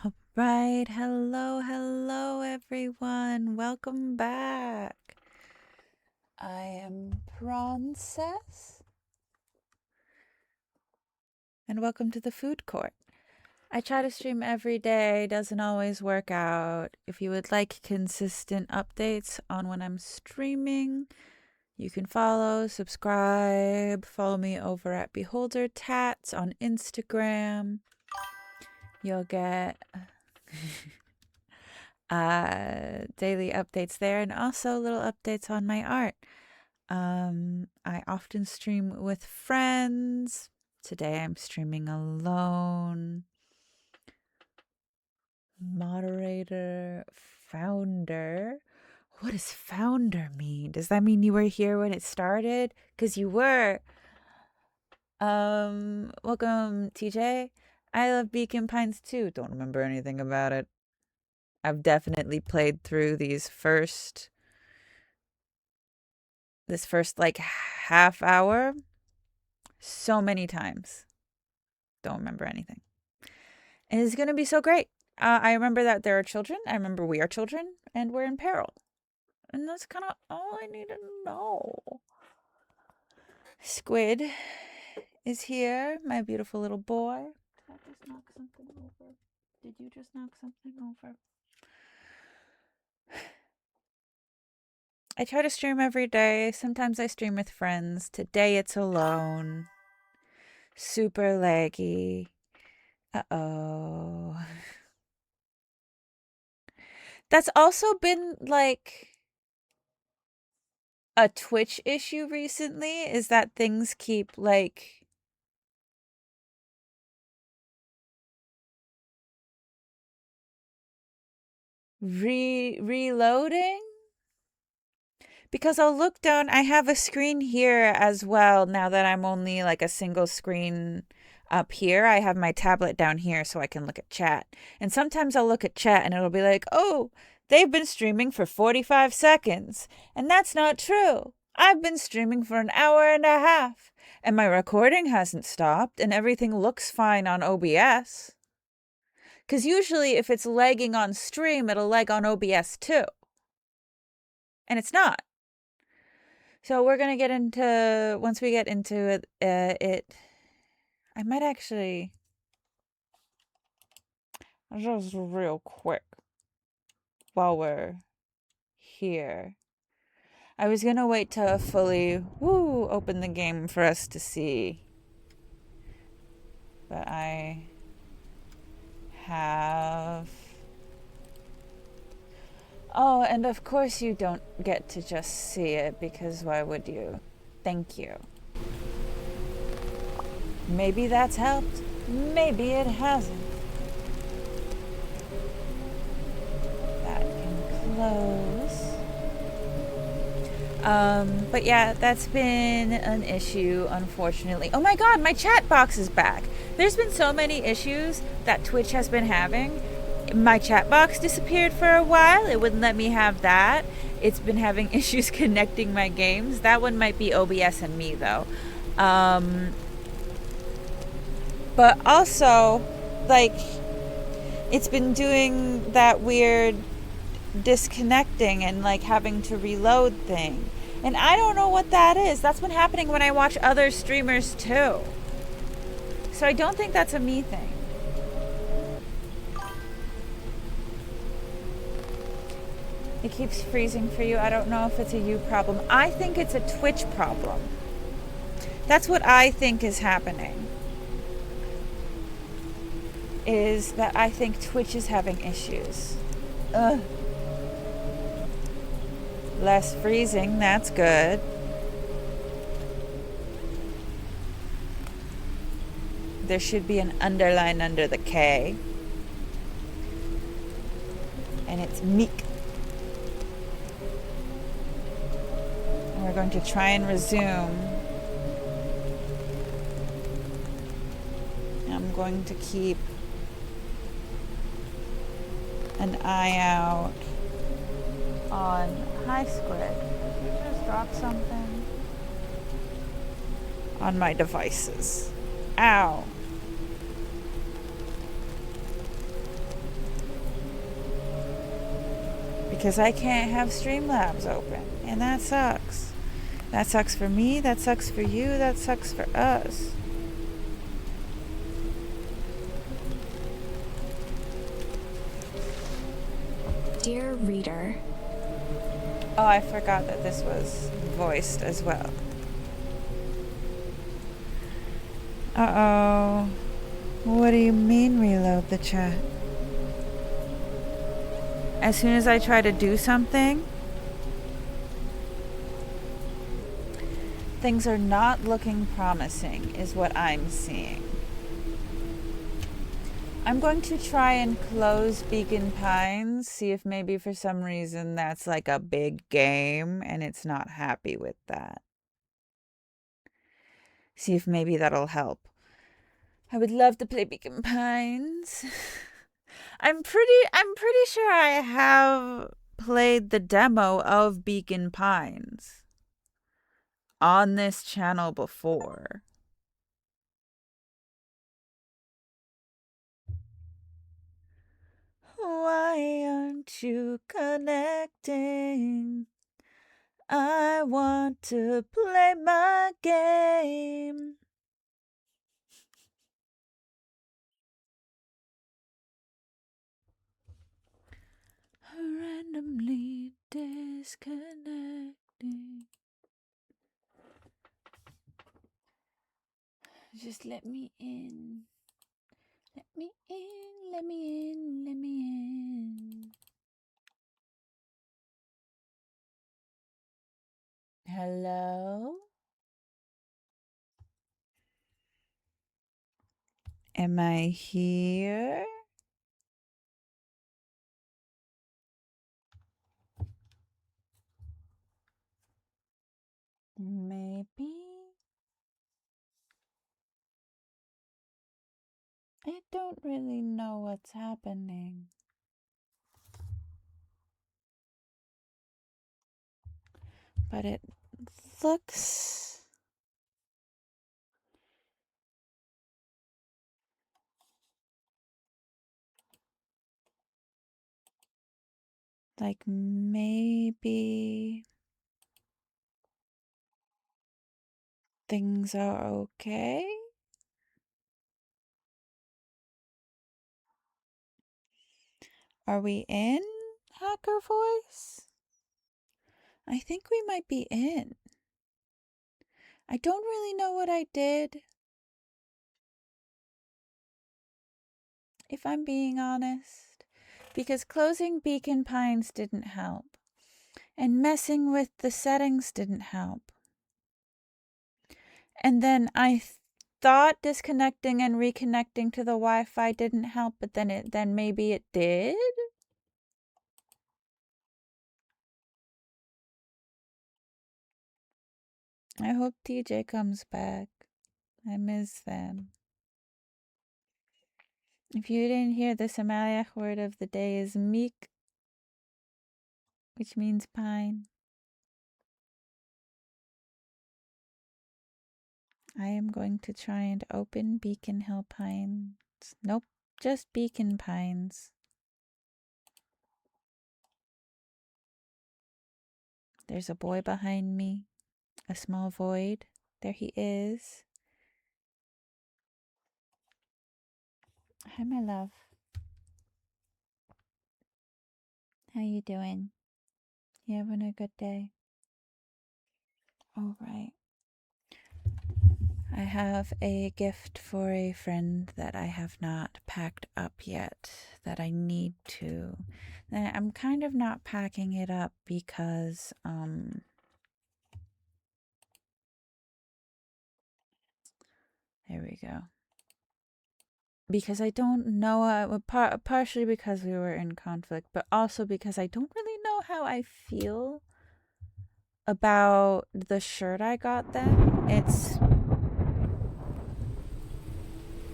All right, hello everyone. Welcome back. I am Princess, and welcome to the food court. I try to stream every day, doesn't always work out. If you would like consistent updates on when I'm streaming, you can subscribe, follow me over at Beholder Tats on Instagram. You'll get daily updates there and also little updates on my art. I often stream with friends. Today I'm streaming alone. Moderator, founder. What does founder mean? Does that mean you were here when it started? Because you were. Welcome, TJ. I love Beacon Pines too. Don't remember anything about it. I've definitely played through this first like half hour so many times. Don't remember anything. And it's going to be so great. I remember that there are children. I remember we are children and we're in peril. And that's kind of all I need to know. Squid is here, my beautiful little boy. Did I just knock something over? Did you just knock something over? I try to stream every day. Sometimes I stream with friends. Today it's alone. Super laggy. Uh-oh. That's also been like a Twitch issue recently, is that things keep like reloading. Because I'll look down, I have a screen here as well now that I'm only like a single screen up here. I have my tablet down here so I can look at chat. And sometimes I'll look at chat and it'll be like, oh, they've been streaming for 45 seconds. And that's not true. I've been streaming for an hour and a half. And my recording hasn't stopped and everything looks fine on OBS. Because usually if it's lagging on stream, it'll lag on OBS too. And it's not. So we're going to get into, once we get into it, I might actually, just real quick, while we're here, I was going to wait to fully, open the game for us to see. But I have, oh, and of course you don't get to just see it, because why would you? Thank you. Maybe that's helped. Maybe it hasn't. That can close. But yeah, that's been an issue, unfortunately. Oh my god, my chat box is back. There's been so many issues that Twitch has been having. My chat box disappeared for a while. It wouldn't let me have that. It's been having issues connecting my games. That one might be OBS and me, though. But also, like, it's been doing that weird disconnecting and, like, having to reload thing. And I don't know what that is. That's been happening when I watch other streamers, too. So I don't think that's a me thing. It keeps freezing for you. I don't know if it's a you problem. I think it's a Twitch problem. That's what I think is happening. Is that I think Twitch is having issues. Ugh. Less freezing, that's good. There should be an underline under the K. And it's meek. And we're going to try and resume. I'm going to keep an eye out on Hi Squid. Did you just drop something? On my devices. Ow. because I can't have Streamlabs open, and that sucks. That sucks for me, that sucks for you, that sucks for us. Dear reader. Oh, I forgot that this was voiced as well. Uh-oh. What do you mean reload the chat? As soon as I try to do something, things are not looking promising, is what I'm seeing. I'm going to try and close Beacon Pines, see if maybe for some reason that's like a big game and it's not happy with that. See if maybe that'll help. I would love to play Beacon Pines. I'm pretty sure I have played the demo of Beacon Pines on this channel before. Why aren't you connecting? I want to play my game. Randomly disconnecting. Just let me in. Let me in, let me in, let me in. Hello? Am I here? Maybe? I don't really know what's happening. But it looks like maybe things are okay. Are we in, Hacker Voice? I think we might be in. I don't really know what I did, if I'm being honest, because closing Beacon Pines didn't help, and messing with the settings didn't help. And then I thought disconnecting and reconnecting to the Wi-Fi didn't help, but then maybe it did? I hope TJ comes back. I miss them. If you didn't hear, the Somaliac word of the day is meek, which means pine. I am going to try and open Beacon Hill Pines. Nope, just Beacon Pines. There's a boy behind me. A small void. There he is. Hi, my love. How you doing? You having a good day? All right. I have a gift for a friend that I have not packed up yet, that I need to. I'm kind of not packing it up because, there we go. Because I don't know, partially because we were in conflict, but also because I don't really know how I feel about the shirt I got them.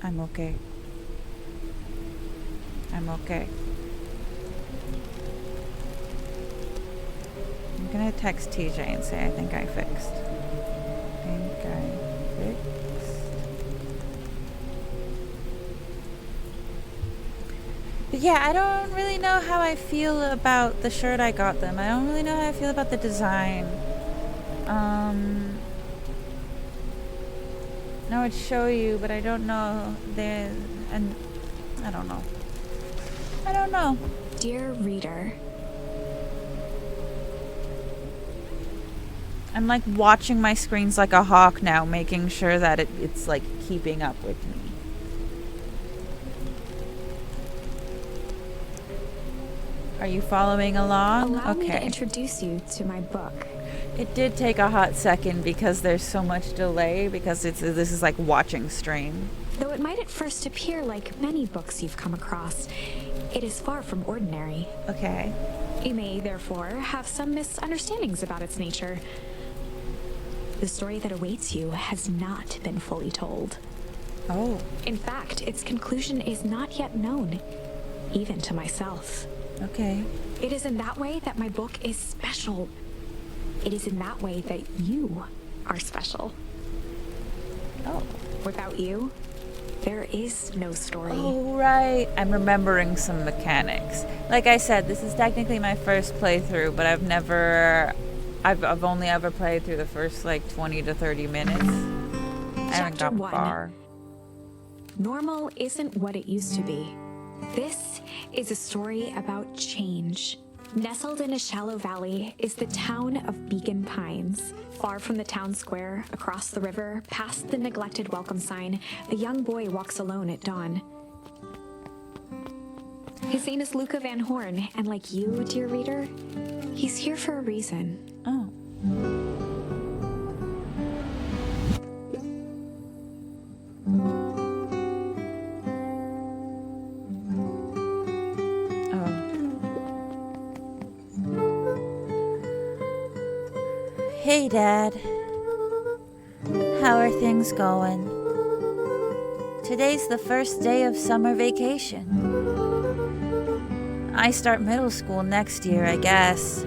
I'm okay. I'm okay. I'm gonna text TJ and say I think I fixed. But yeah, I don't really know how I feel about the shirt I got them. I don't really know how I feel about the design. I would show you, but I don't know. And I don't know. I don't know. Dear reader, I'm like watching my screens like a hawk now, making sure that it's like keeping up with me. Are you following along? allow me to Okay. introduce you to my book. It did take a hot second because there's so much delay because this is like watching stream. Though it might at first appear like many books you've come across, it is far from ordinary. Okay. You may, therefore, have some misunderstandings about its nature. The story that awaits you has not been fully told. Oh. In fact, its conclusion is not yet known, even to myself. Okay. It is in that way that my book is special. It is in that way that you are special. Oh. Without you, there is no story. Oh, right. I'm remembering some mechanics. Like I said, this is technically my first playthrough, but I've only ever played through the first like 20 to 30 minutes. I haven't Chapter gotten 1. far. Normal isn't what it used to be. This is a story about change. Nestled in a shallow valley is the town of Beacon Pines. Far from the town square, across the river, past the neglected welcome sign, a young boy walks alone at dawn. His name is Luca Van Horn, and like you, dear reader, he's here for a reason. Oh. Hey, Dad. How are things going? Today's the first day of summer vacation. I start middle school next year, I guess.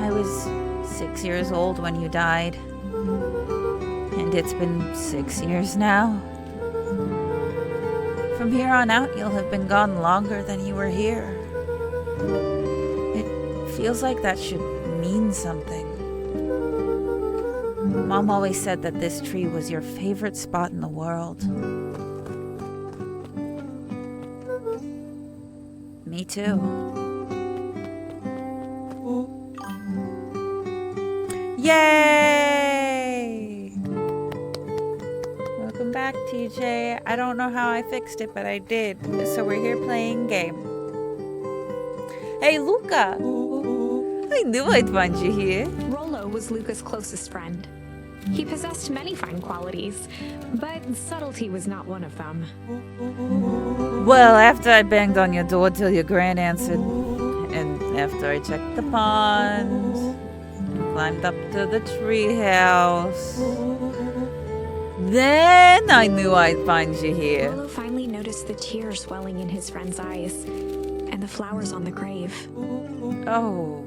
I was 6 years old when you died. And it's been 6 years now. From here on out, you'll have been gone longer than you were here. Feels like that should mean something. Mom always said that this tree was your favorite spot in the world. Me too. Yay! Welcome back, TJ. I don't know how I fixed it, but I did. So we're here playing game. Hey, Luca! I knew I'd find you here. Rollo was Luca's closest friend. He possessed many fine qualities, but subtlety was not one of them. Well, after I banged on your door till your gran answered, and after I checked the pond, and climbed up to the treehouse, then I knew I'd find you here. Rollo finally noticed the tears welling in his friend's eyes, and the flowers on the grave. Oh.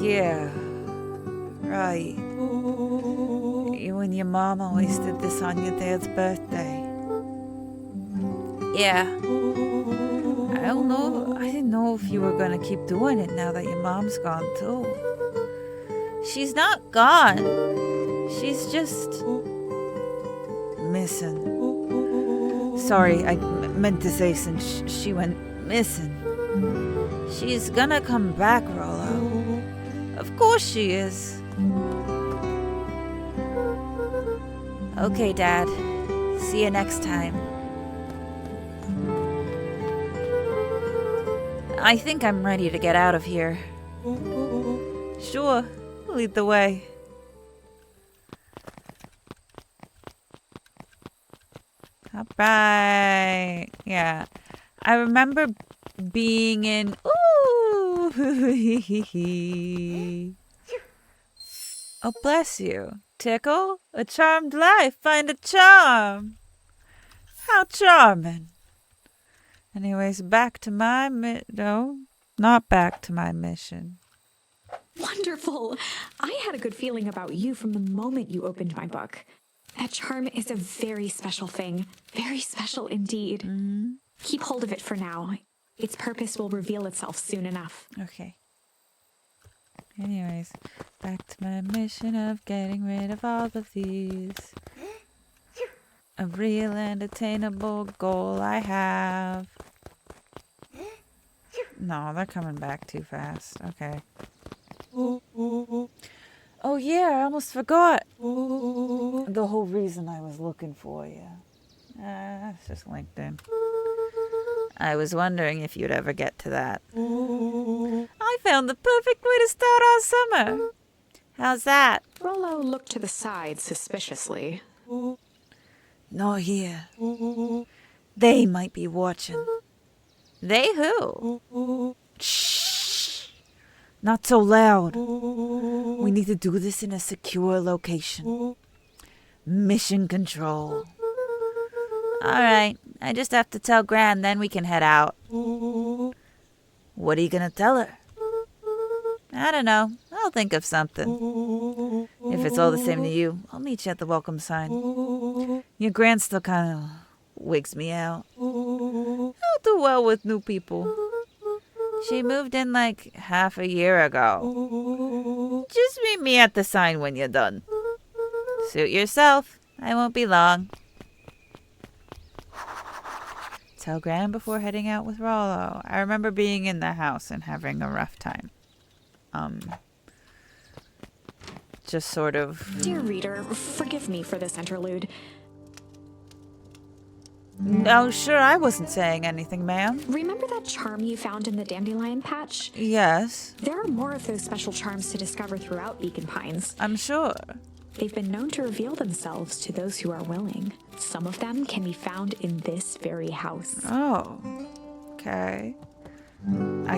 Yeah. Right. You and your mom always did this on your dad's birthday. Yeah. I don't know. I didn't know if you were gonna keep doing it now that your mom's gone too. She's not gone. She's just missing. Sorry, I meant to say since she went missing. She's gonna come back, Rollo. Of course she is. Okay, Dad. See you next time. I think I'm ready to get out of here. Sure, lead the way. Alright. Yeah. I remember being in... Ooh! Oh, bless you. Tickle? A charmed life. Find a charm. How charming. Anyways, back to my no, not back to my mission. Wonderful! I had a good feeling about you from the moment you opened my book. That charm is a very special thing. Very special indeed. Keep hold of it for now. Its purpose will reveal itself soon enough. Okay. Anyways, back to my mission of getting rid of all of these. A real and attainable goal I have. No, they're coming back too fast. Okay. Oh yeah, I almost forgot. The whole reason I was looking for you. It's just LinkedIn. I was wondering if you'd ever get to that. I found the perfect way to start our summer. How's that? Rollo looked to the side suspiciously. Not here. They might be watching. They who? Shh. Not so loud. We need to do this in a secure location. Mission control. Alright, I just have to tell Gran, then we can head out. What are you gonna tell her? I don't know. I'll think of something. If it's all the same to you, I'll meet you at the welcome sign. Your Gran still kind of wigs me out. I'll do well with new people. She moved in like half a year ago. Just meet me at the sign when you're done. Suit yourself. I won't be long. Tell Gran before heading out with Rollo. I remember being in the house and having a rough time. Just sort of... Dear reader, forgive me for this interlude. No, sure, I wasn't saying anything, ma'am. Remember that charm you found in the dandelion patch? Yes. There are more of those special charms to discover throughout Beacon Pines. I'm sure. They've been known to reveal themselves to those who are willing. Some of them can be found in this very house. Oh. Okay. I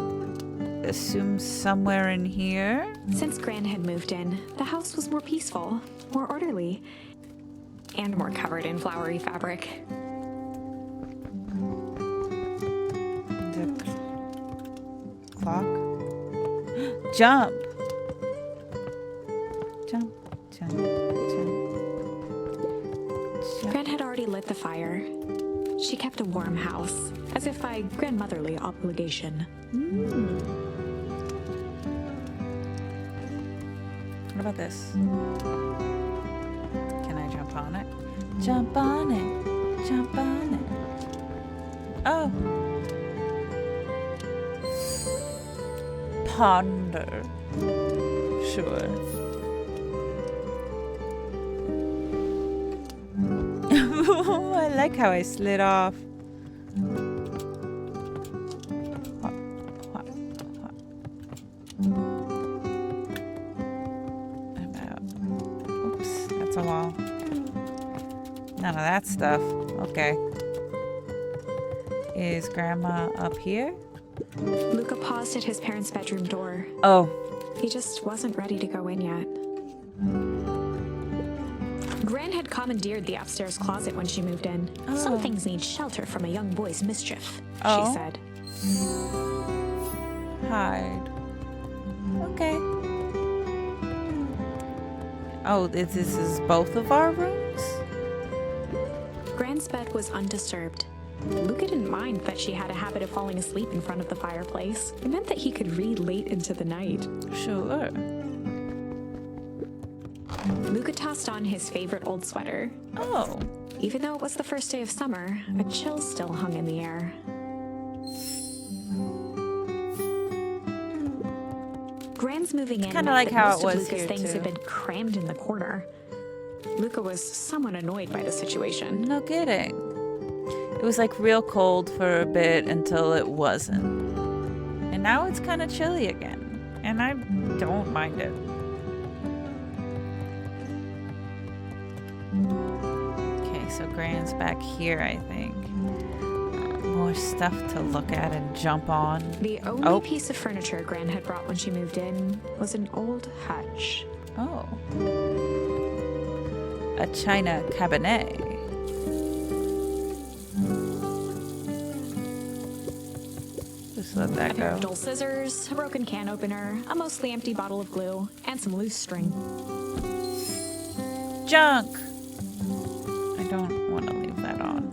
assume somewhere in here? Since Gran had moved in, the house was more peaceful, more orderly, and more covered in flowery fabric. The clock? Jump! Jump, jump, jump. Gran had already lit the fire. She kept a warm house, as if by grandmotherly obligation. What about this? Can I jump on it? Jump on it. Jump on it. Oh. Ponder. Sure. I like how I slid off. Oops, that's a wall. None of that stuff. Okay. Is Grandma up here? Luca paused at his parents' bedroom door. Oh. He just wasn't ready to go in yet. Gran had commandeered the upstairs closet when she moved in. Oh. Some things need shelter from a young boy's mischief, Oh. she said. Hide. Okay. Oh, this is both of our rooms? Gran's bed was undisturbed. Luca didn't mind that she had a habit of falling asleep in front of the fireplace. It meant that he could read late into the night. Sure. Luca tossed on his favorite old sweater. Oh. Even though it was the first day of summer, a chill still hung in the air. Gran's moving in Kinda meant like that how most it of was Luca's here, things too. had been crammed in the corner. Luca was somewhat annoyed by the situation. No kidding. It was like real cold for a bit until it wasn't. And now it's kind of chilly again. And I don't mind it. Okay, so Gran's back here, I think. More stuff to look at and jump on. The only Oh. piece of furniture Gran had brought when she moved in was an old hutch. Oh. A china cabinet. Just let A that pair go. of dull scissors, a broken can opener, a mostly empty bottle of glue, and some loose string. Junk! don't want to leave that on.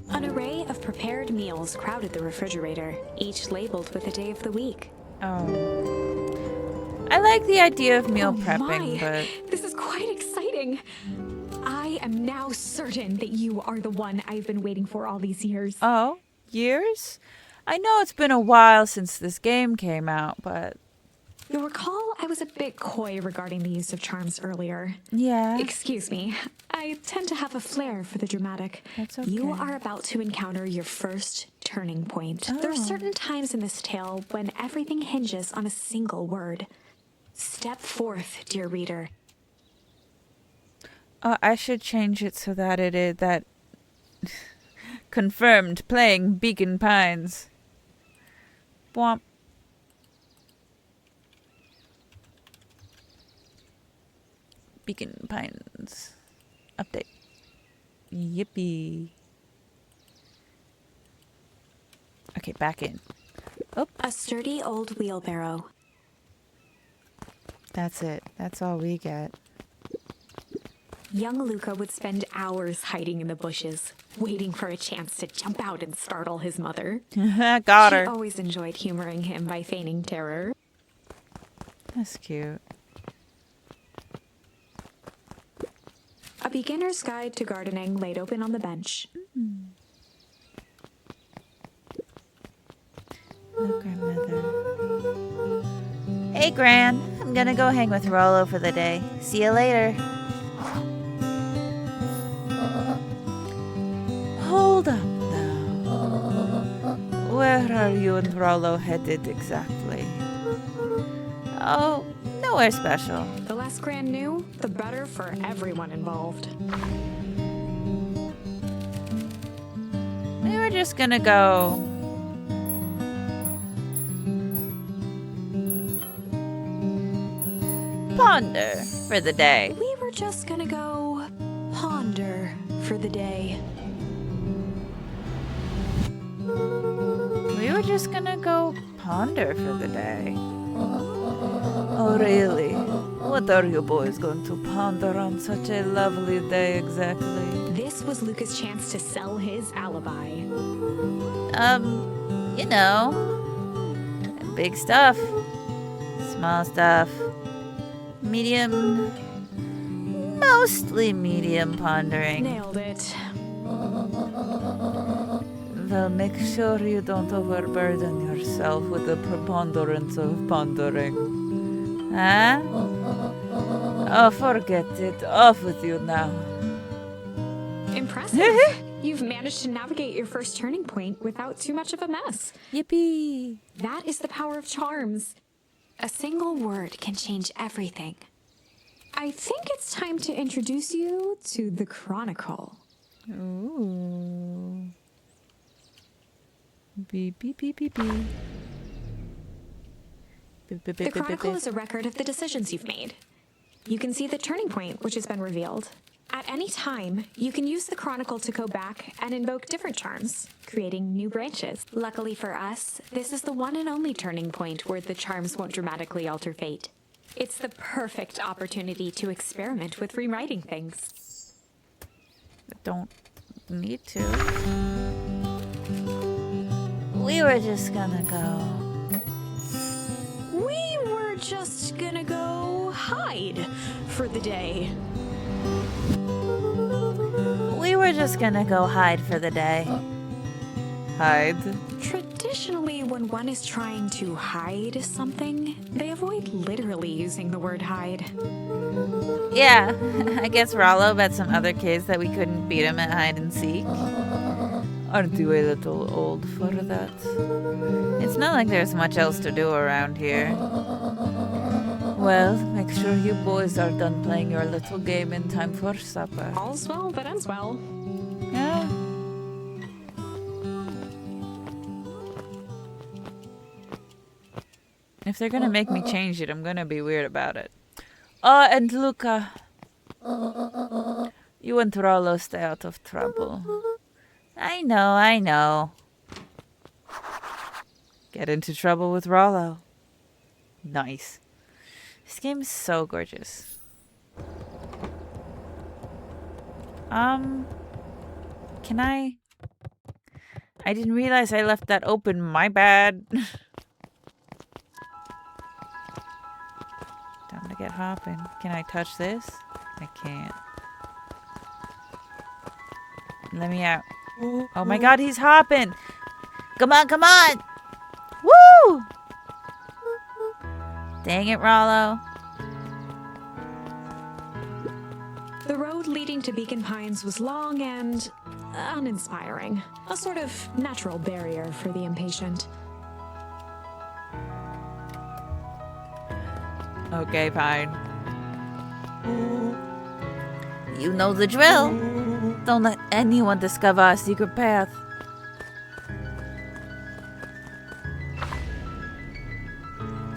An array of prepared meals crowded the refrigerator, each labeled with a day of the week. Oh. I like the idea of meal prepping, but... This is quite exciting. I am now certain that you are the one I've been waiting for all these years. Oh, years? I know it's been a while since this game came out, but... You'll recall I was a bit coy regarding the use of charms earlier. Yeah. Excuse me. I tend to have a flair for the dramatic. That's okay. You are about to encounter your first turning point. Oh. There are certain times in this tale when everything hinges on a single word. Step forth, dear reader. I should change it so that it is that... Confirmed playing Beacon Pines. Bwomp. Beacon Pines. Update. Yippee. Okay, back in. Oh, A sturdy old wheelbarrow. that's it. That's all we get. Young Luca would spend hours hiding in the bushes, waiting for a chance to jump out and startle his mother. Got She her. always enjoyed humoring him by feigning terror. That's cute. A beginner's guide to gardening laid open on the bench. Hello, grandmother. Hey, Gran. I'm gonna go hang with Rollo for the day. See you later. Hold up now. Where are you and Rollo headed exactly? Oh, nowhere special. The less Gran knew, the better for everyone involved. We were just gonna go. Ponder for the day. We were just gonna go ponder for the day. We were just gonna go ponder for the day. Oh, really? What are you boys going to ponder on such a lovely day exactly? This was Luca's chance to sell his alibi. You know, big stuff, small stuff, medium, mostly medium pondering. Nailed it. Well, make sure you don't overburden yourself with the preponderance of pondering. Huh? Oh, forget it. Off with you now. Impressive. You've managed to navigate your first turning point without too much of a mess. Yippee! That is the power of charms. A single word can change everything. I think it's time to introduce you to the Chronicle. Ooh. Beep, beep, beep, beep, beep. Beep, beep, The beep, beep, Chronicle beep. is a record of the decisions you've made. You can see the turning point, which has been revealed. At any time, you can use the Chronicle to go back and invoke different charms, creating new branches. Luckily for us, this is the one and only turning point where the charms won't dramatically alter fate. It's the perfect opportunity to experiment with rewriting things. Don't need to. We were just gonna go. We were just gonna go hide for the day. We were just gonna go hide for the day. Hide? Traditionally, when one is trying to hide something, they avoid literally using the word hide. Yeah, I guess Rollo bet some other kids that we couldn't beat him at hide and seek. Aren't you a little old for that? It's not like there's much else to do around here. Well, make sure you boys are done playing your little game in time for supper. All's well that ends well. Yeah. If they're gonna make me change it, I'm gonna be weird about it. Oh, and Luca. You and Rollo stay out of trouble. I know, I know. Get into trouble with Rollo. Nice. This game is so gorgeous. Can I didn't realize I left that open. My bad. Time to get hopping. Can I touch this? I can't. Let me out. Oh my god, he's hopping! Come on, come on! Woo! Dang it, Rollo. The road leading to Beacon Pines was long and uninspiring, a sort of natural barrier for the impatient. Okay, fine. You know the drill. Don't let anyone discover our secret path.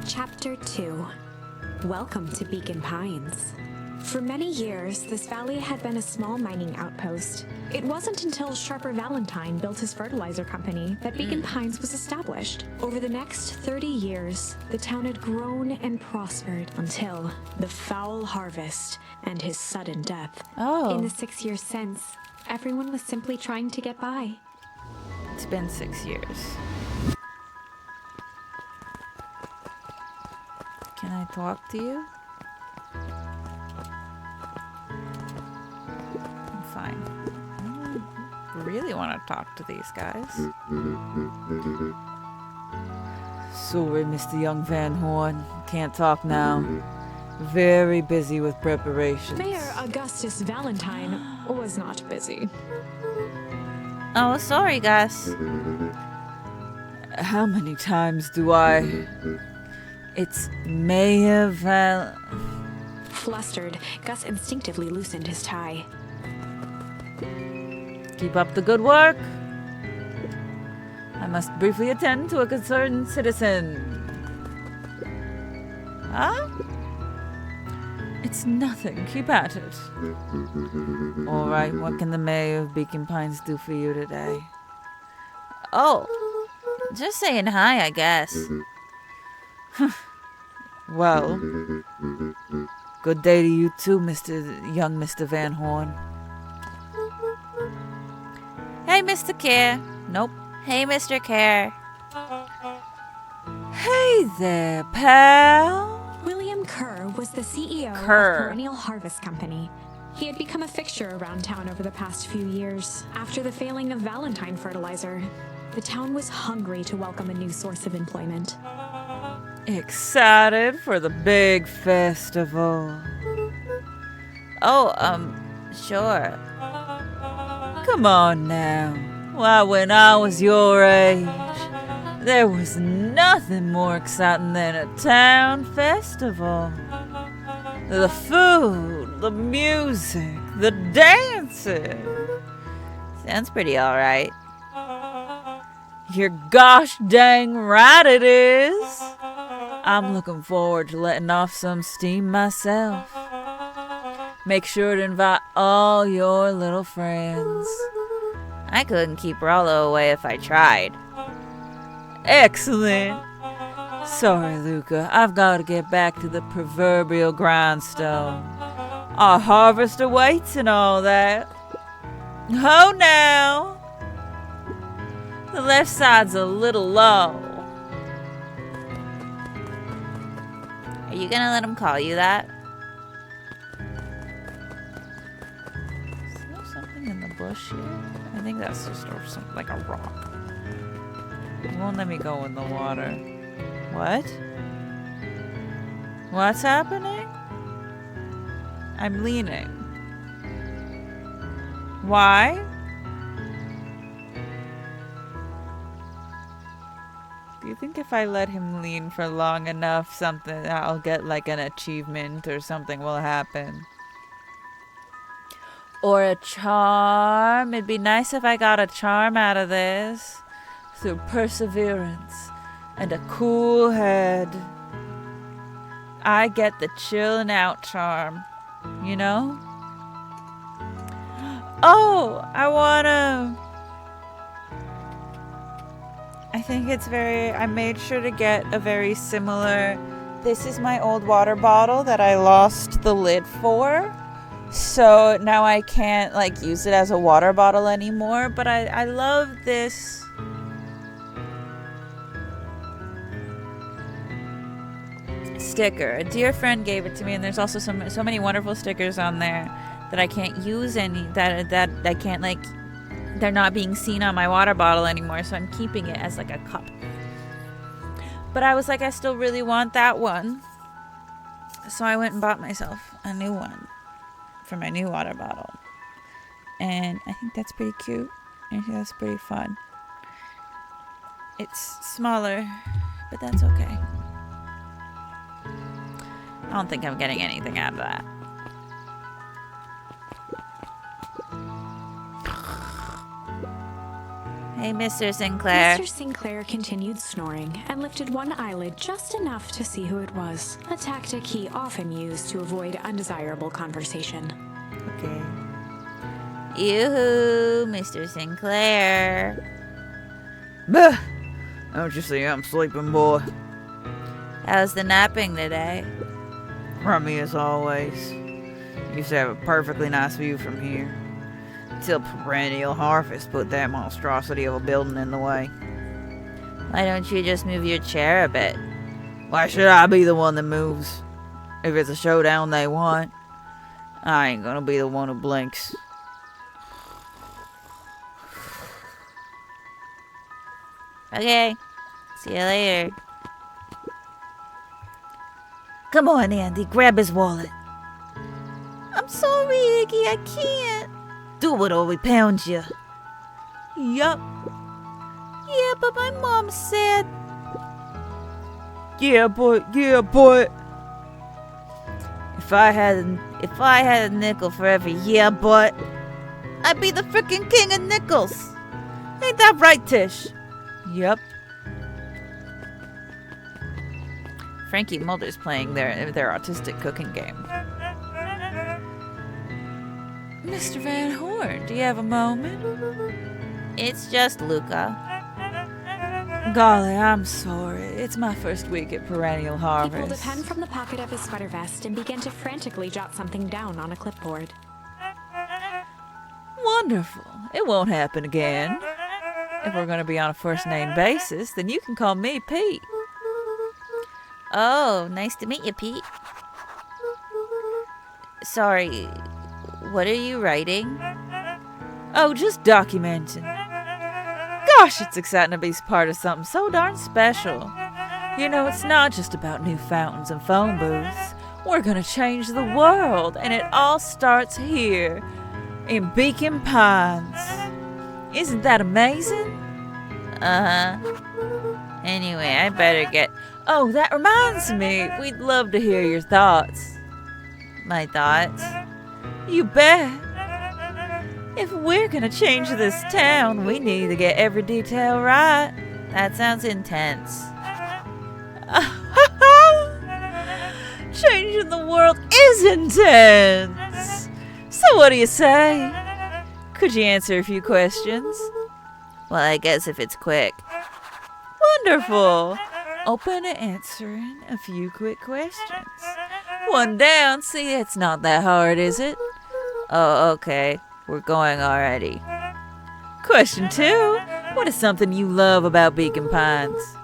Chapter 2. Welcome to Beacon Pines. For many years, this valley had been a small mining outpost. It wasn't until Sharper Valentine built his fertilizer company that Beacon Pines was established. Over the next 30 years, the town had grown and prospered until the foul harvest and his sudden death. Oh. In the 6 years since, everyone was simply trying to get by. It's been 6 years. Can I talk to you? I'm fine. I don't really want to talk to these guys. Sorry, Mr. Young Van Horn. Can't talk now. Very busy with preparations. Mayor Augustus Valentine was not busy. Oh, sorry, Gus. How many times do I... It's Mayor Val... Flustered, Gus instinctively loosened his tie. Keep up the good work. I must briefly attend to a concerned citizen. Huh? It's nothing. Keep at it. All right, what can the mayor of Beacon Pines do for you today? Oh, just saying hi, I guess. Well, good day to you too, young Mr. Van Horn. Hey, Mr. Care. Nope. Hey, Mr. Care. Hey there, pal. William Kerr was the CEO of Perennial Harvest Company. He had become a fixture around town over the past few years. After the failing of Valentine Fertilizer, the town was hungry to welcome a new source of employment. Excited for the big festival. Oh, sure. Come on now. Why, when I was your age, there was nothing more exciting than a town festival. The food, the music, the dancing. Sounds pretty alright. You're gosh dang right it is. I'm looking forward to letting off some steam myself. Make sure to invite all your little friends. I couldn't keep Rollo away if I tried. Excellent. Sorry, Luca. I've got to get back to the proverbial grindstone. Our harvest awaits and all that. Ho now. The left side's a little low. Are you gonna let him call you that? Is there something in the bush here? I think that's just something like a rock. It won't let me go in the water. What? What's happening? I'm leaning. Why? Do you think if I let him lean for long enough, I'll get like an achievement or something will happen? Or a charm? It'd be nice if I got a charm out of this. Through perseverance and a cool head. I get the chillin' out charm. You know? Oh, I think it's I made sure to get a very similar, this is my old water bottle that I lost the lid for. So now I can't like use it as a water bottle anymore, but I love this sticker. A dear friend gave it to me, and there's also so many wonderful stickers on there that I can't use any, that I can't, like, they're not being seen on my water bottle anymore, so I'm keeping it as like a cup. But I was like, I still really want that one, so I went and bought myself a new one for my new water bottle, and I think that's pretty cute. I think that's pretty fun. It's smaller, but that's okay. I don't think I'm getting anything out of that. Hey, Mr. Sinclair. Mr. Sinclair continued snoring and lifted one eyelid just enough to see who it was, a tactic he often used to avoid undesirable conversation. Okay. Yoo-hoo, Mr. Sinclair. Bah! Don't you see I'm sleeping, boy? How's the napping today? Crummy as always. Used to have a perfectly nice view from here. Till perennial harvest put that monstrosity of a building in the way. Why don't you just move your chair a bit? Why should I be the one that moves? If it's a showdown they want, I ain't gonna be the one who blinks. Okay. See you later. Come on, Andy, grab his wallet. I'm sorry, Iggy, I can't. Do it or we pound you. Yup. Yeah, but my mom said. Yeah, but. If I had a nickel for every yeah, but, I'd be the frickin' king of nickels. Ain't that right, Tish? Yep. Frankie Mulder's playing their autistic cooking game. Mr. Van Horn, do you have a moment? It's just Luca. Golly, I'm sorry. It's my first week at Perennial Harvest. He pulled a pen from the pocket of his sweater vest and began to frantically jot something down on a clipboard. Wonderful. It won't happen again. If we're going to be on a first-name basis, then you can call me Pete. Oh, nice to meet you, Pete. Sorry, what are you writing? Oh, just documenting. Gosh, it's exciting to be part of something so darn special. You know, it's not just about new fountains and phone booths. We're gonna change the world, and it all starts here, in Beacon Pines. Isn't that amazing? Anyway, I better get... Oh, that reminds me, we'd love to hear your thoughts. My thoughts? You bet. If we're gonna change this town, we need to get every detail right. That sounds intense. Changing the world is intense. So what do you say? Could you answer a few questions? Well, I guess if it's quick. Wonderful. Open to answering a few quick questions. One down. See, it's not that hard, is it? Oh, okay. We're going already. Question 2. What is something you love about Beacon Pines?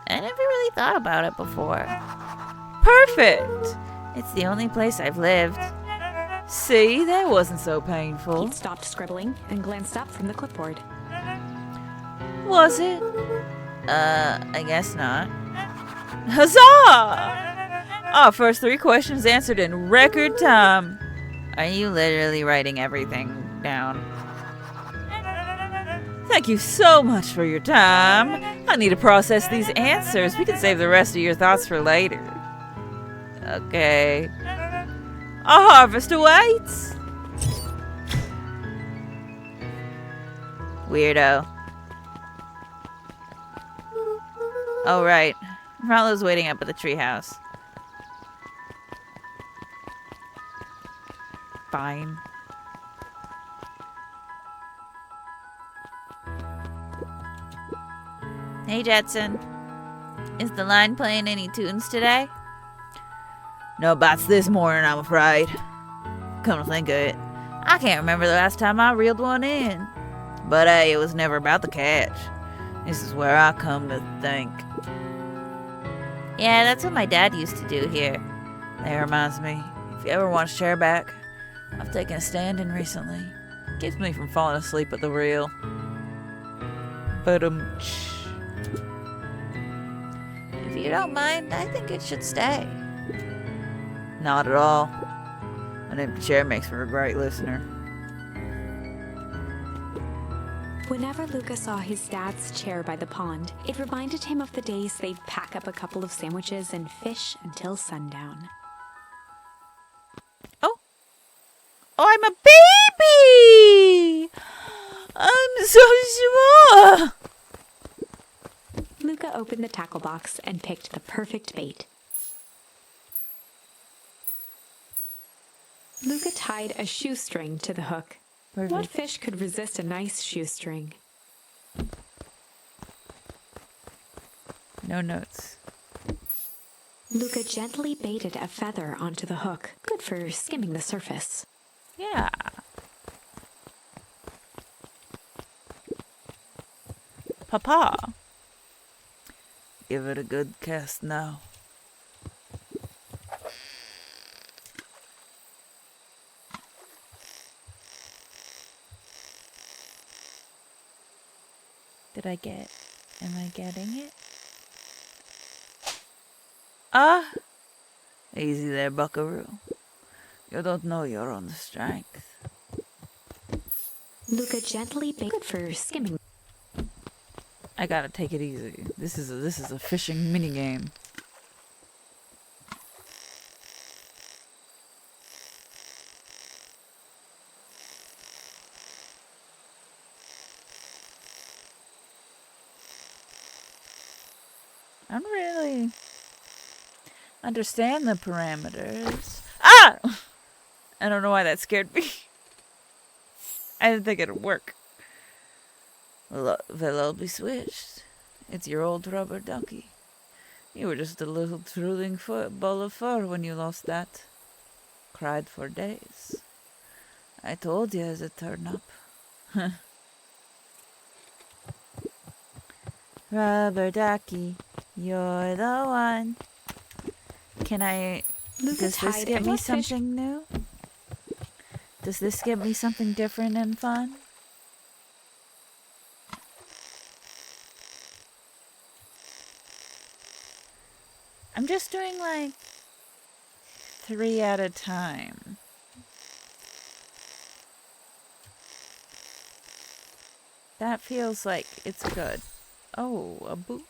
I never really thought about it before. Perfect. It's the only place I've lived. See, that wasn't so painful. Pete stopped scribbling and glanced up from the clipboard. Was it? I guess not. Huzzah! Our first 3 questions answered in record time. Are you literally writing everything down? Thank you so much for your time. I need to process these answers. We can save the rest of your thoughts for later. Okay. Our harvest awaits. Weirdo. Oh, right. Rollo's waiting up at the treehouse. Fine. Hey, Jetson. Is the line playing any tunes today? No bats this morning, I'm afraid. Come to think of it, I can't remember the last time I reeled one in. But hey, it was never about the catch. This is where I come to think. Yeah, that's what my dad used to do here. That reminds me, if you ever want a chair back, I've taken a stand-in recently. Keeps me from falling asleep at the reel. But If you don't mind, I think it should stay. not at all. An empty chair makes for a great listener. Whenever Luca saw his dad's chair by the pond, it reminded him of the days they'd pack up a couple of sandwiches and fish until sundown. Oh, I'm a baby! I'm so small! Luca opened the tackle box and picked the perfect bait. Luca tied a shoestring to the hook. Perfect. What fish could resist a nice shoestring? No notes. Luca gently baited a feather onto the hook, good for skimming the surface. Yeah. Papa. Give it a good cast now. Am I getting it? Ah! Easy there, buckaroo. You don't know your own strength. Luca gently baited for skimming. I gotta take it easy. This is a fishing minigame. I don't really understand the parameters. Ah! I don't know why that scared me. I didn't think it'd work. Well, they'll be switched. It's your old rubber ducky. You were just a little drooling ball of fur when you lost that. Cried for days. I told you as a turnip. Rubber ducky, you're the one. Can I... Does this get me something new? Does this get me something different and fun? I'm just doing like 3 at a time. That feels like it's good. Oh, a boot.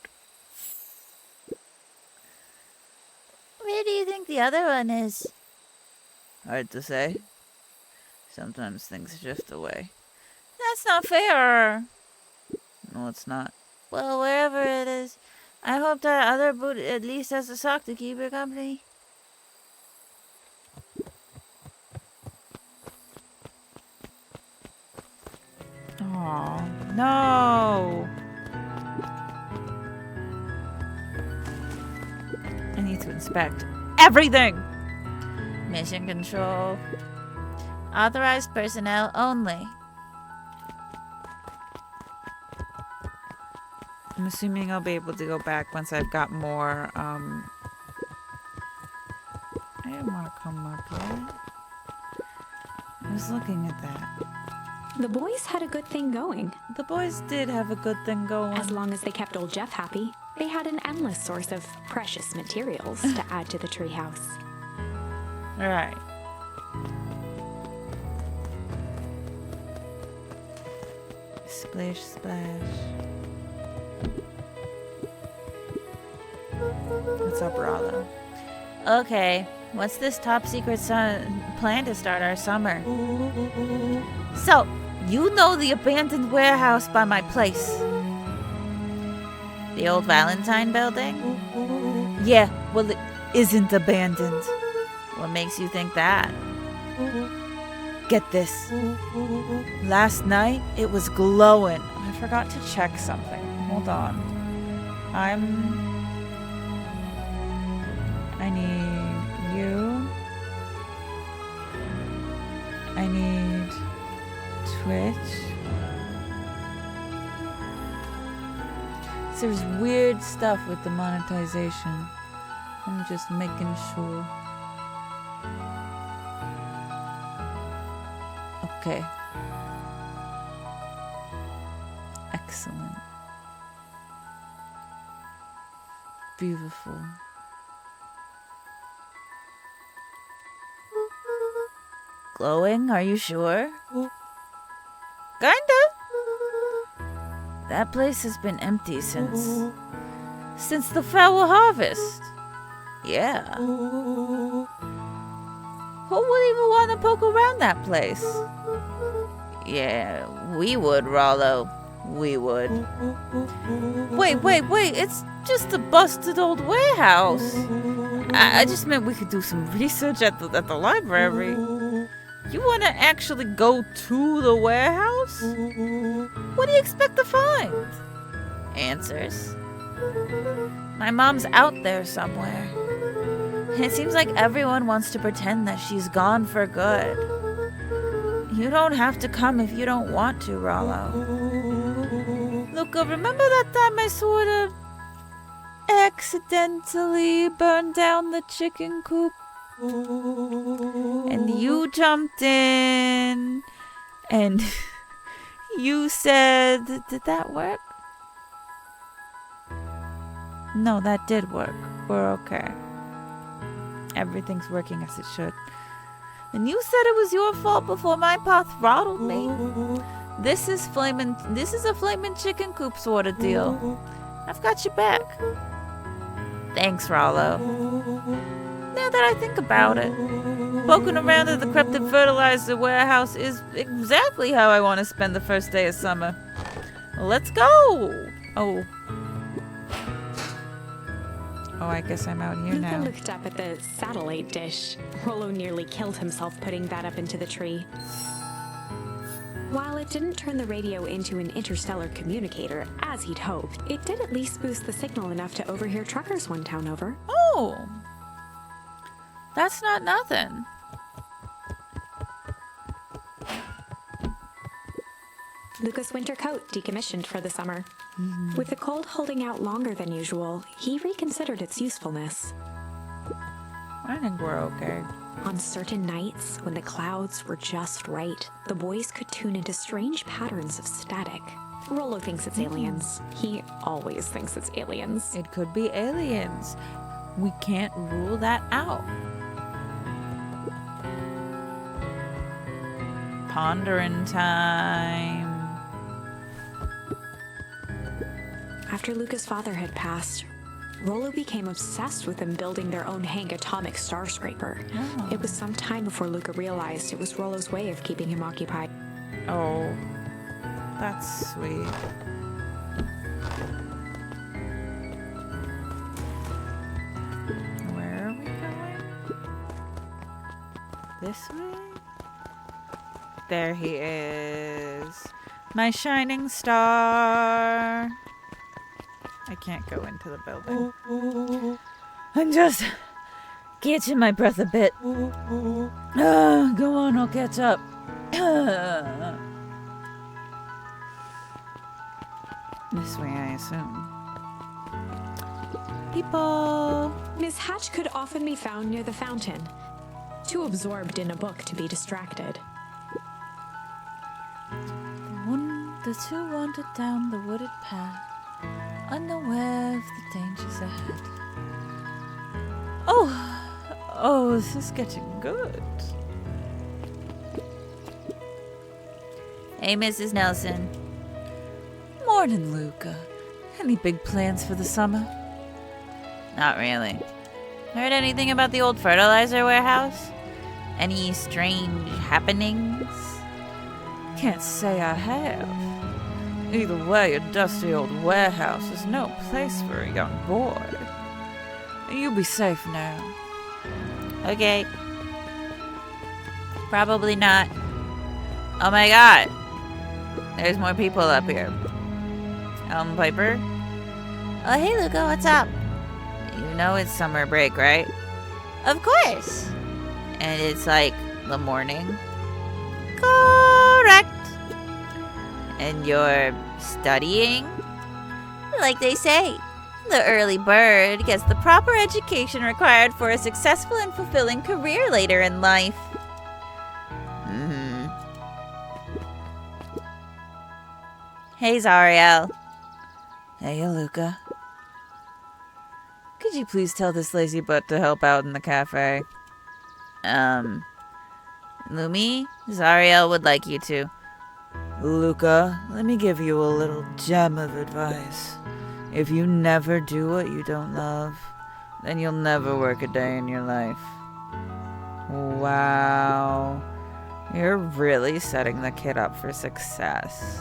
Where do you think the other one is? Hard to say. Sometimes things drift away. That's not fair. No, it's not. Well, wherever it is, I hope that other boot at least has a sock to keep her company. Oh, no! I need to inspect everything! Mission control. Authorized personnel only. I'm assuming I'll be able to go back once I've got more, I didn't want to come up yet. I was looking at that. The boys had a good thing going. The boys did have a good thing going. As long as they kept old Jeff happy, they had an endless source of precious materials to add to the treehouse. Alright. Splish, splash. What's up, Rala? Okay, what's this top secret plan to start our summer? So, you know the abandoned warehouse by my place? The old Valentine building? Yeah, well, it isn't abandoned. What makes you think that? Get this. Last night, it was glowing. I forgot to check something. Hold on. I need you Twitch. So there's weird stuff with the monetization. I'm just making sure. Okay. Excellent. Beautiful. Glowing, are you sure? Kinda. That place has been empty since the foul harvest. Yeah. Who would even want to poke around that place? Yeah, we would, Rollo. We would. Wait. It's just a busted old warehouse. I just meant we could do some research at the library. You want to actually go to the warehouse? What do you expect to find? Answers. My mom's out there somewhere. And it seems like everyone wants to pretend that she's gone for good. You don't have to come if you don't want to, Rollo. Look, remember that time I sort of accidentally burned down the chicken coop? And you jumped in and you said, did that work? No, that did work. We're okay. Everything's working as it should. And you said it was your fault before my paw throttled me. This is a flaming chicken coop sort of deal. I've got your back. Thanks, Rollo. Now that I think about it, poking around at the decrepit fertilizer warehouse is exactly how I want to spend the first day of summer. Let's go! Oh, I guess I'm out here now. Luca looked up at the satellite dish. Rollo nearly killed himself putting that up into the tree. While it didn't turn the radio into an interstellar communicator, as he'd hoped, it did at least boost the signal enough to overhear truckers one town over. Oh, that's not nothing. Luca's winter coat decommissioned for the summer. With the cold holding out longer than usual, he reconsidered its usefulness. I think we're okay. On certain nights, when the clouds were just right, the boys could tune into strange patterns of static. Rollo thinks it's aliens. He always thinks it's aliens. It could be aliens. We can't rule that out. Pondering time. After Luca's father had passed, Rollo became obsessed with them building their own Hank atomic star scraper. Oh. It was some time before Luca realized it was Rollo's way of keeping him occupied. Oh, that's sweet. Where are we going? This way? There he is. My shining star. I can't go into the building. I'm just catching my breath a bit. Go on, I'll catch up. This way, I assume. People. Miss Hatch could often be found near the fountain, too absorbed in a book to be distracted. The two wandered down the wooded path, unaware of the dangers ahead. Oh, this is getting good. Hey, Mrs. Nelson. Morning, Luca. Any big plans for the summer? Not really. Heard anything about the old fertilizer warehouse? Any strange happenings? Can't say I have. Either way, a dusty old warehouse is no place for a young boy. You be safe now. Okay. Probably not. Oh my god. There's more people up here. Piper? Oh, hey, Luca, what's up? You know it's summer break, right? Of course. And it's like the morning? Correct. And you're studying? Like they say, the early bird gets the proper education required for a successful and fulfilling career later in life. Hey, Zariel. Hey, Luca. Could you please tell this lazy butt to help out in the cafe? Lumi, Zariel would like you to. Luca, let me give you a little gem of advice. If you never do what you don't love, then you'll never work a day in your life. Wow. You're really setting the kid up for success.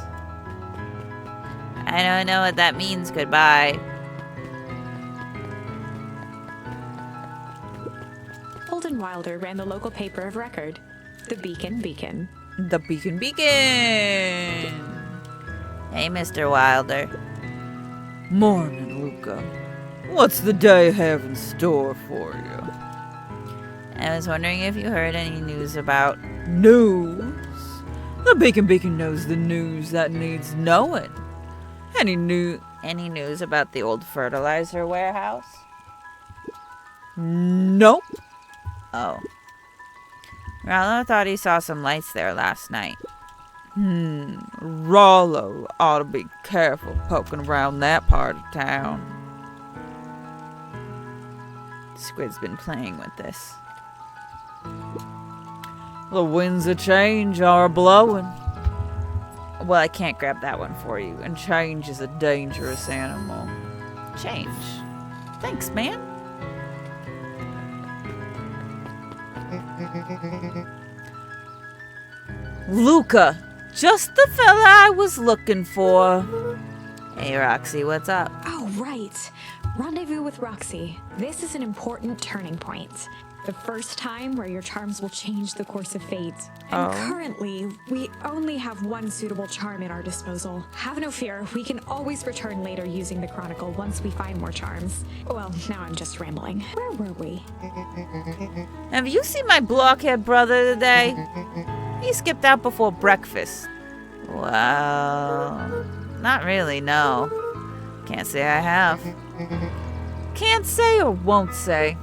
I don't know what that means, goodbye. Holden Wilder ran the local paper of record, the Beacon Beacon. The Beacon Beacon! Hey, Mr. Wilder. Morning, Luca. What's the day have in store for you? I was wondering if you heard any news about... News? The Beacon Beacon knows the news that needs knowing. Any news about the old fertilizer warehouse? Nope. Oh. Rollo thought he saw some lights there last night. Rollo ought to be careful poking around that part of town. Squid's been playing with this. The winds of change are blowing. Well, I can't grab that one for you, and change is a dangerous animal. Change. Thanks, man. Luca, just the fella I was looking for. Hey, Roxy, what's up? Oh, right. Rendezvous with Roxy. This is an important turning point. The first time where your charms will change the course of fate. And currently, we only have one suitable charm at our disposal. Have no fear, we can always return later using the Chronicle once we find more charms. Well, now I'm just rambling. Where were we? Have you seen my blockhead brother today? He skipped out before breakfast. Well, not really, no. Can't say I have. Can't say or won't say.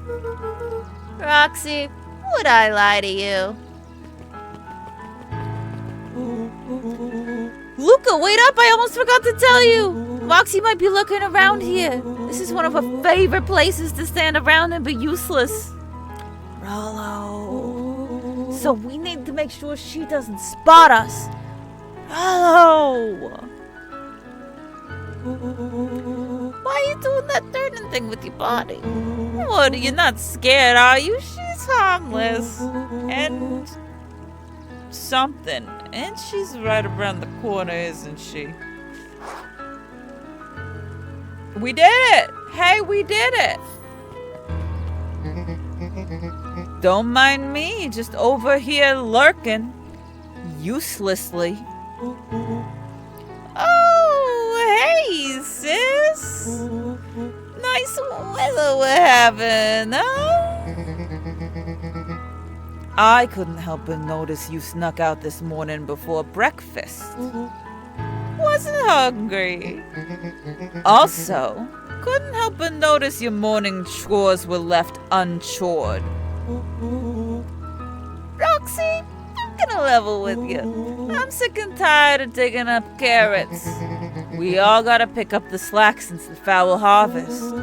Roxy, would I lie to you? Luca, wait up! I almost forgot to tell you! Roxy might be looking around here. This is one of her favorite places to stand around and be useless. Rollo. So we need to make sure she doesn't spot us. Rollo! Why are you doing that turning thing with your body? What, you're not scared, are you? She's harmless. And something. And she's right around the corner, isn't she? We did it! Hey, we did it! Don't mind me, just over here lurking. Uselessly. Oh, hey, sis. Nice weather we're having, huh? I couldn't help but notice you snuck out this morning before breakfast. Wasn't hungry. Also, couldn't help but notice your morning chores were left unchored. Roxy, I'm gonna level with you. I'm sick and tired of digging up carrots. We all gotta pick up the slack since the foul harvest.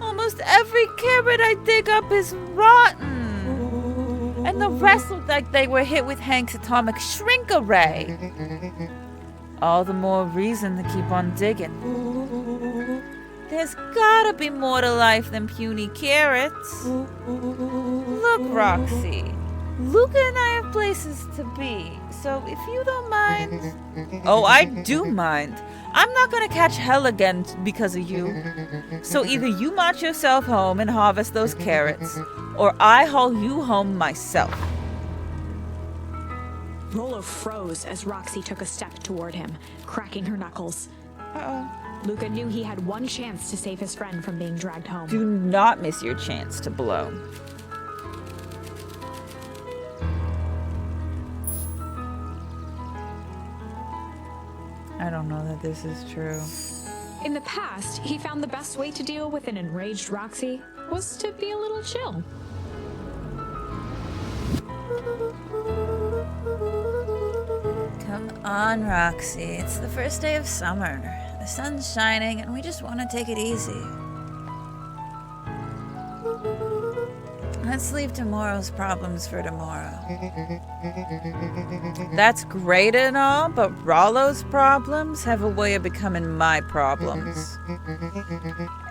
Almost every carrot I dig up is rotten. And the rest look like they were hit with Hank's atomic shrink array. All the more reason to keep on digging. There's gotta be more to life than puny carrots. Look, Roxy. Luca and I have places to be, so if you don't mind... Oh, I do mind. I'm not gonna catch hell again because of you. So either you march yourself home and harvest those carrots, or I haul you home myself. Rollo froze as Roxy took a step toward him, cracking her knuckles. Luca knew he had one chance to save his friend from being dragged home. Do not miss your chance to blow. I don't know that this is true. In the past, he found the best way to deal with an enraged Roxy was to be a little chill. Come on, Roxy. It's the first day of summer. The sun's shining and we just want to take it easy. Let's leave tomorrow's problems for tomorrow. That's great and all, but Rollo's problems have a way of becoming my problems.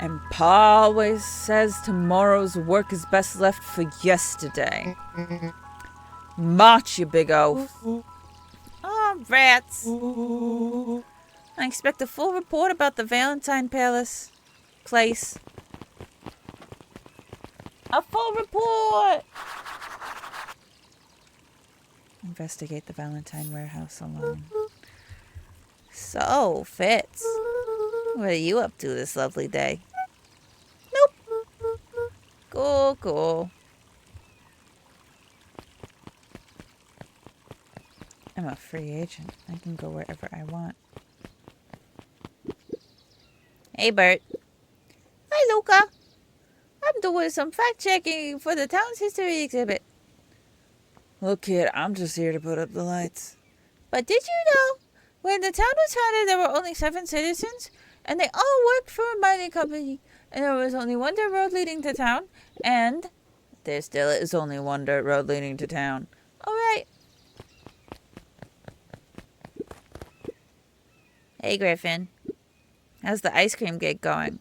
And Pa always says tomorrow's work is best left for yesterday. March, you big oaf. Oh, rats. I expect a full report about the Valentine Palace place. A full report! Investigate the Valentine warehouse alone. So, Fitz, what are you up to this lovely day? Nope. Cool, cool. I'm a free agent. I can go wherever I want. Hey, Bert. Hi, Luca. I'm doing some fact-checking for the town's history exhibit. Look, kid, I'm just here to put up the lights. But did you know, when the town was founded, there were only 7 citizens, and they all worked for a mining company, and there was only one dirt road leading to town, and there still is only one dirt road leading to town. All right. Hey, Griffin. How's the ice cream gig going?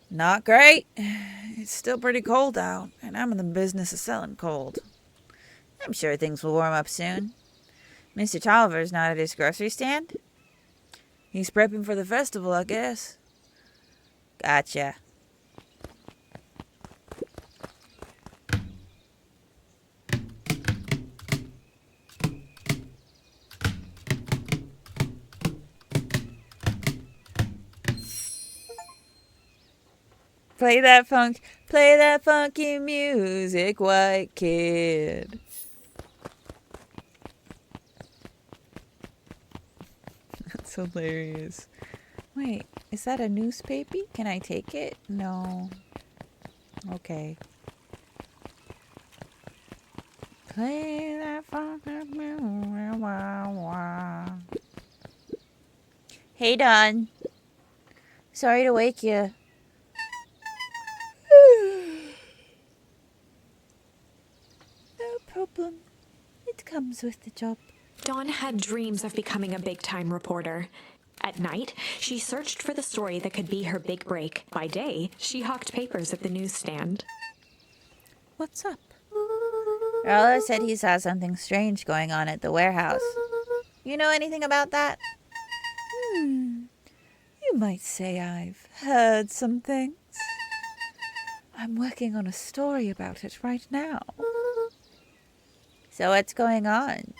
Not great. It's still pretty cold out, and I'm in the business of selling cold. I'm sure things will warm up soon. Mr. Tolliver's not at his grocery stand? He's prepping for the festival, I guess. Gotcha. Play that funky music, white kid. That's hilarious. Wait, is that a newspaper? Can I take it? No. Okay. Play that funky music, wow. Hey, Don. Sorry to wake you. No problem. It comes with the job. Dawn had dreams of becoming a big-time reporter. At night, she searched for the story that could be her big break. By day, she hawked papers at the newsstand. What's up? Rollo said he saw something strange going on at the warehouse. You know anything about that? You might say I've heard some things. I'm working on a story about it right now. So what's going on?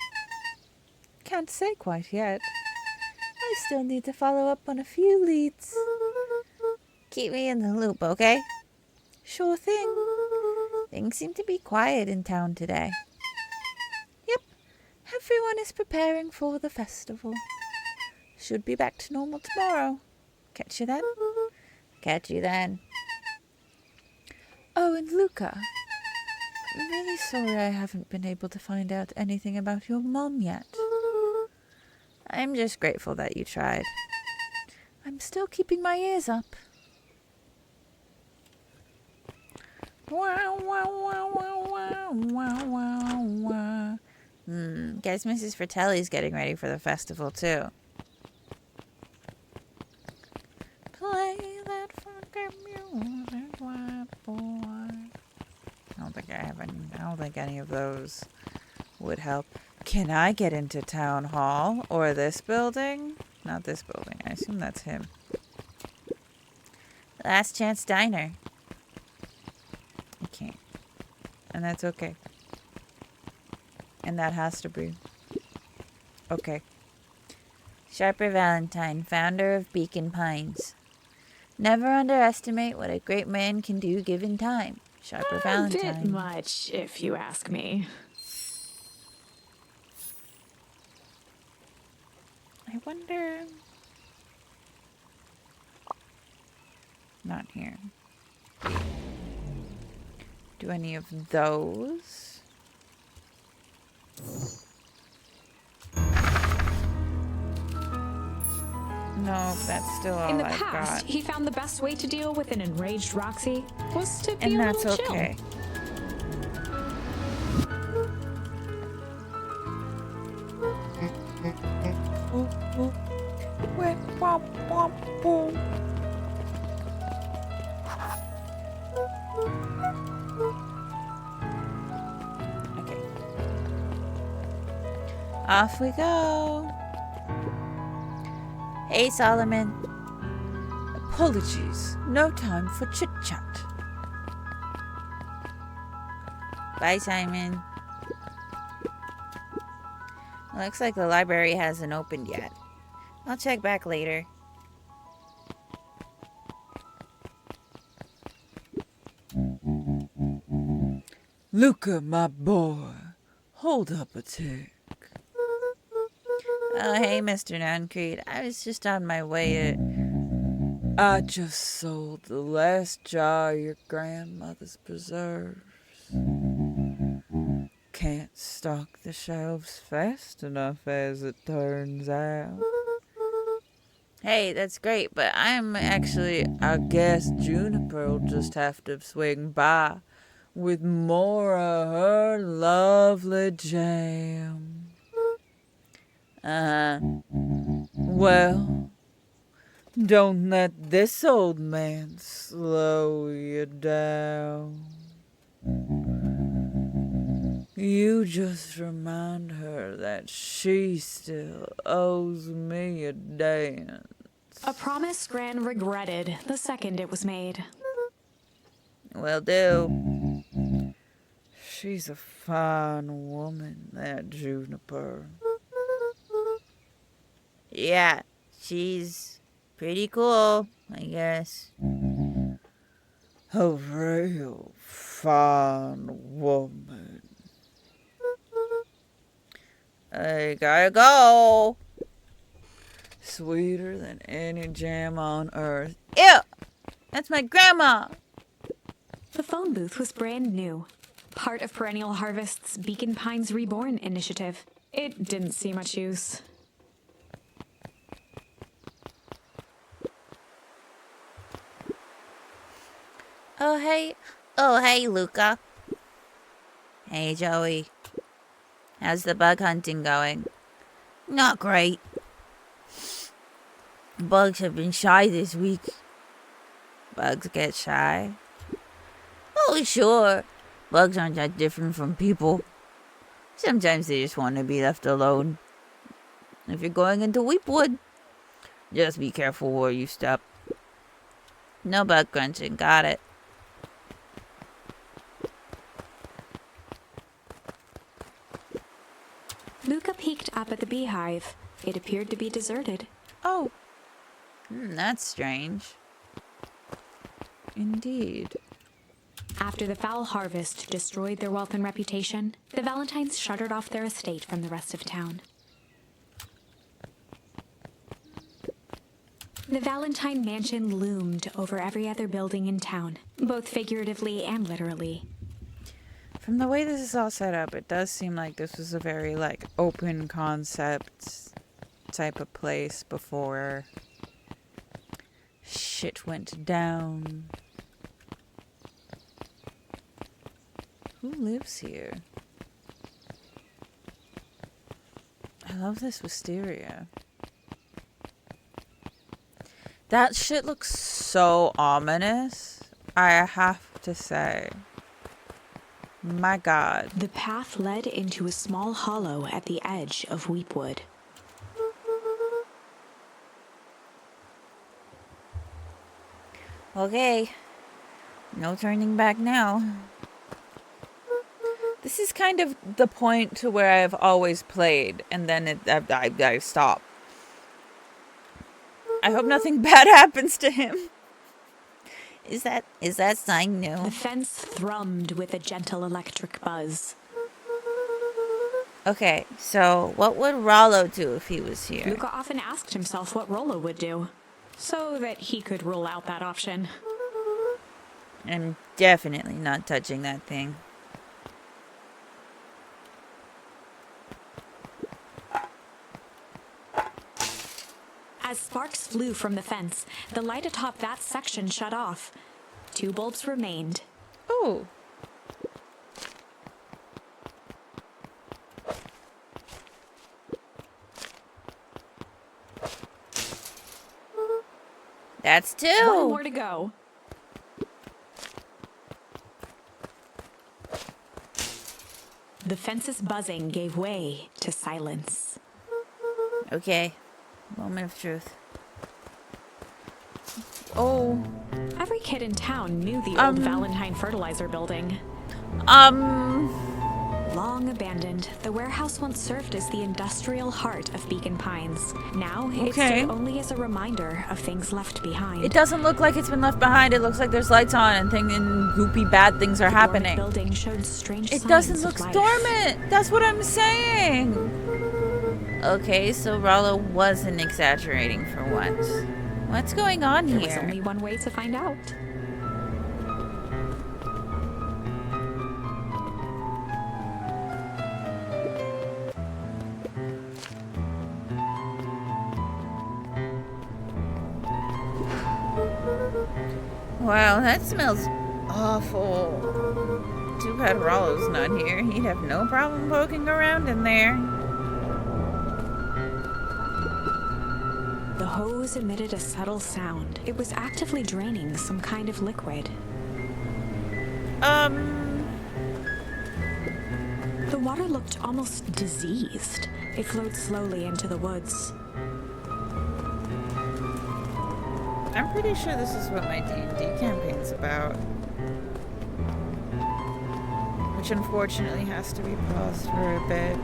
Can't say quite yet. I still need to follow up on a few leads. Keep me in the loop, okay? Sure thing. Things seem to be quiet in town today. Yep, everyone is preparing for the festival. Should be back to normal tomorrow. Catch you then? Catch you then. Oh, and Luca, I'm really sorry I haven't been able to find out anything about your mom yet. I'm just grateful that you tried. I'm still keeping my ears up. Wow, wow, wow, wow, wow, wow, wow, wow. Guess Mrs. Fratelli's getting ready for the festival, too. Play that funky music, white boy. I don't think any of those would help. Can I get into town hall or this building? Not this building. I assume that's him. Last Chance Diner. I can't. And that's okay. And that has to be. Okay. Sharper Valentine, founder of Beacon Pines. Never underestimate what a great man can do given time. Sharper Valentine. A bit much, if you ask me. I wonder... Not here. Do any of those? No, that's still all In the I've past, got. he found the best way to deal with an enraged Roxy was to be And a that's little chill. okay. Okay. Off we go. Hey, Solomon. Apologies. No time for chit-chat. Bye, Simon. Looks like the library hasn't opened yet. I'll check back later. Luca, my boy. Hold up a tick. Oh, hey, Mr. Nuncreed. I was just on my way to... I just sold the last jar of your grandmother's preserves. Can't stock the shelves fast enough, as it turns out. Hey, that's great, but I guess Juniper'll just have to swing by with more of her lovely jam. Well, don't let this old man slow you down. You just remind her that she still owes me a dance. A promise Gran regretted the second it was made. Will do. She's a fine woman, that Juniper. Yeah, she's pretty cool, I guess. A real fine woman. I gotta go. Sweeter than any jam on earth. Ew! That's my grandma! The phone booth was brand new, part of Perennial Harvest's Beacon Pines Reborn initiative. It didn't see much use. Oh, hey, Luca. Hey, Joey. How's the bug hunting going? Not great. Bugs have been shy this week. Bugs get shy? Oh, sure. Bugs aren't that different from people. Sometimes they just want to be left alone. If you're going into Weepwood, just be careful where you step. No bug crunching, got it. Luca peeked up at the beehive. It appeared to be deserted. Oh, that's strange. Indeed. After the foul harvest destroyed their wealth and reputation, the Valentines shuttered off their estate from the rest of town. The Valentine mansion loomed over every other building in town, both figuratively and literally. From the way this is all set up, it does seem like this was a very, open concept type of place before shit went down. Who lives here? I love this wisteria. That shit looks so ominous, I have to say. My God. The path led into a small hollow at the edge of Weepwood. Okay. No turning back now. This is kind of the point to where I've always played, and then I stop. I hope nothing bad happens to him. Is that sign new? The fence thrummed with a gentle electric buzz. Okay, so what would Rollo do if he was here? Luca often asked himself what Rollo would do, so that he could rule out that option. I'm definitely not touching that thing. As sparks flew from the fence, the light atop that section shut off. 2 bulbs remained. Oh. That's 2. 1 more to go. The fence's buzzing gave way to silence. Okay. Moment of truth. Oh. Every kid in town knew the old Valentine fertilizer building. Long abandoned, the warehouse once served as the industrial heart of Beacon Pines. Now, it stood only as a reminder of things left behind. It doesn't look like it's been left behind. It looks like there's lights on and goopy bad things are happening. The building showed strange It signs doesn't of look life. dormant. That's what I'm saying. Okay, so Rollo wasn't exaggerating for once. What's going on There here? was only one way to find out. Wow, that smells awful. Too bad Rollo's not here. He'd have no problem poking around in there. The hose emitted a subtle sound. It was actively draining some kind of liquid. The water looked almost diseased. It flowed slowly into the woods. I'm pretty sure this is what my D&D campaign's about. Which unfortunately has to be paused for a bit.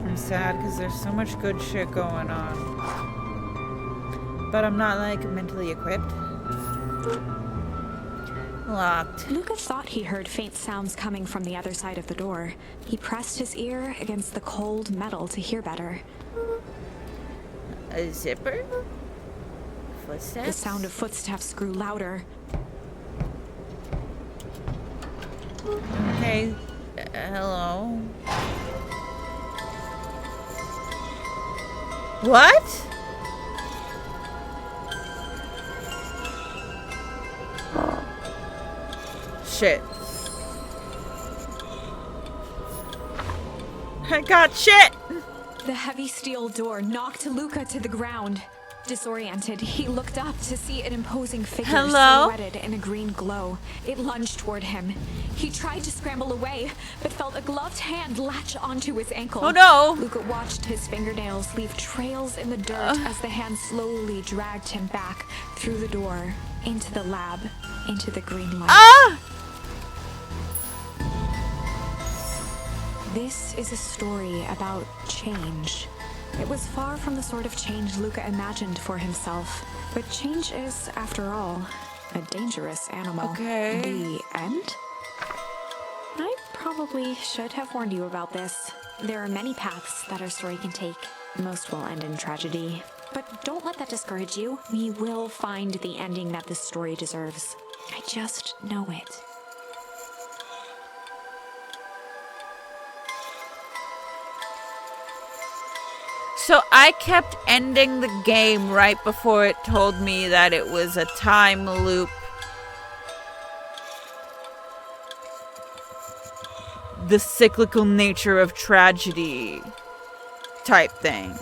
I'm sad because there's so much good shit going on. But I'm not, like, mentally equipped. Locked. Luca thought he heard faint sounds coming from the other side of the door. He pressed his ear against the cold metal to hear better. A zipper? Footsteps? The sound of footsteps grew louder. Okay. Hello? What? Shit. I got shit! The heavy steel door knocked Luca to the ground. Disoriented, he looked up to see an imposing figure silhouetted in a green glow. It lunged toward him. He tried to scramble away, but felt a gloved hand latch onto his ankle. Oh no! Luca watched his fingernails leave trails in the dirt as the hand slowly dragged him back through the door, into the lab, into the green light. Ah! This is a story about change. It was far from the sort of change Luca imagined for himself. But change is, after all, a dangerous animal. Okay. The end? I probably should have warned you about this. There are many paths that our story can take. Most will end in tragedy. But don't let that discourage you. We will find the ending that this story deserves. I just know it. So I kept ending the game right before it told me that it was a time loop. The cyclical nature of tragedy type thing.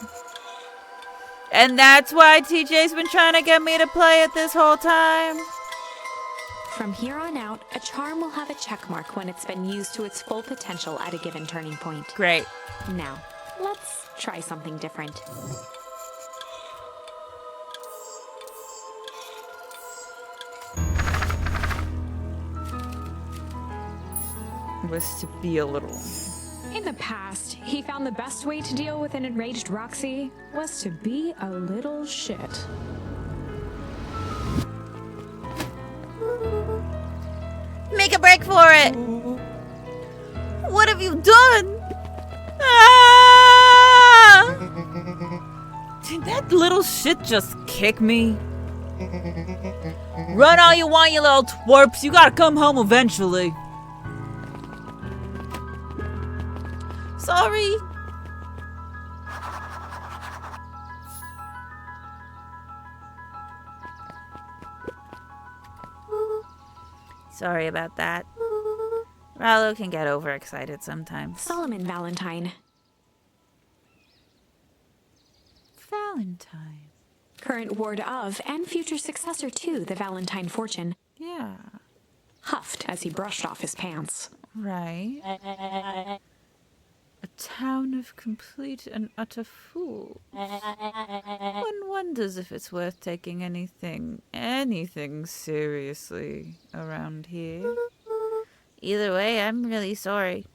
And that's why TJ's been trying to get me to play it this whole time. From here on out, a charm will have a check mark when it's been used to its full potential at a given turning point. Great. Now, let's try something different. Was to be a little. In the past, he found the best way to deal with an enraged Roxy was to be a little shit. Make a break for it! What have you done? Ah! Did that little shit just kick me? Run all you want, you little twerps. You gotta come home eventually. Sorry. Sorry about that. Rallo can get overexcited sometimes. Solomon Valentine, Valentine. current ward of and future successor to the Valentine fortune, Yeah, huffed as he brushed off his pants. right. A town of complete and utter fools. One wonders if it's worth taking anything seriously around here. Either way, I'm really sorry.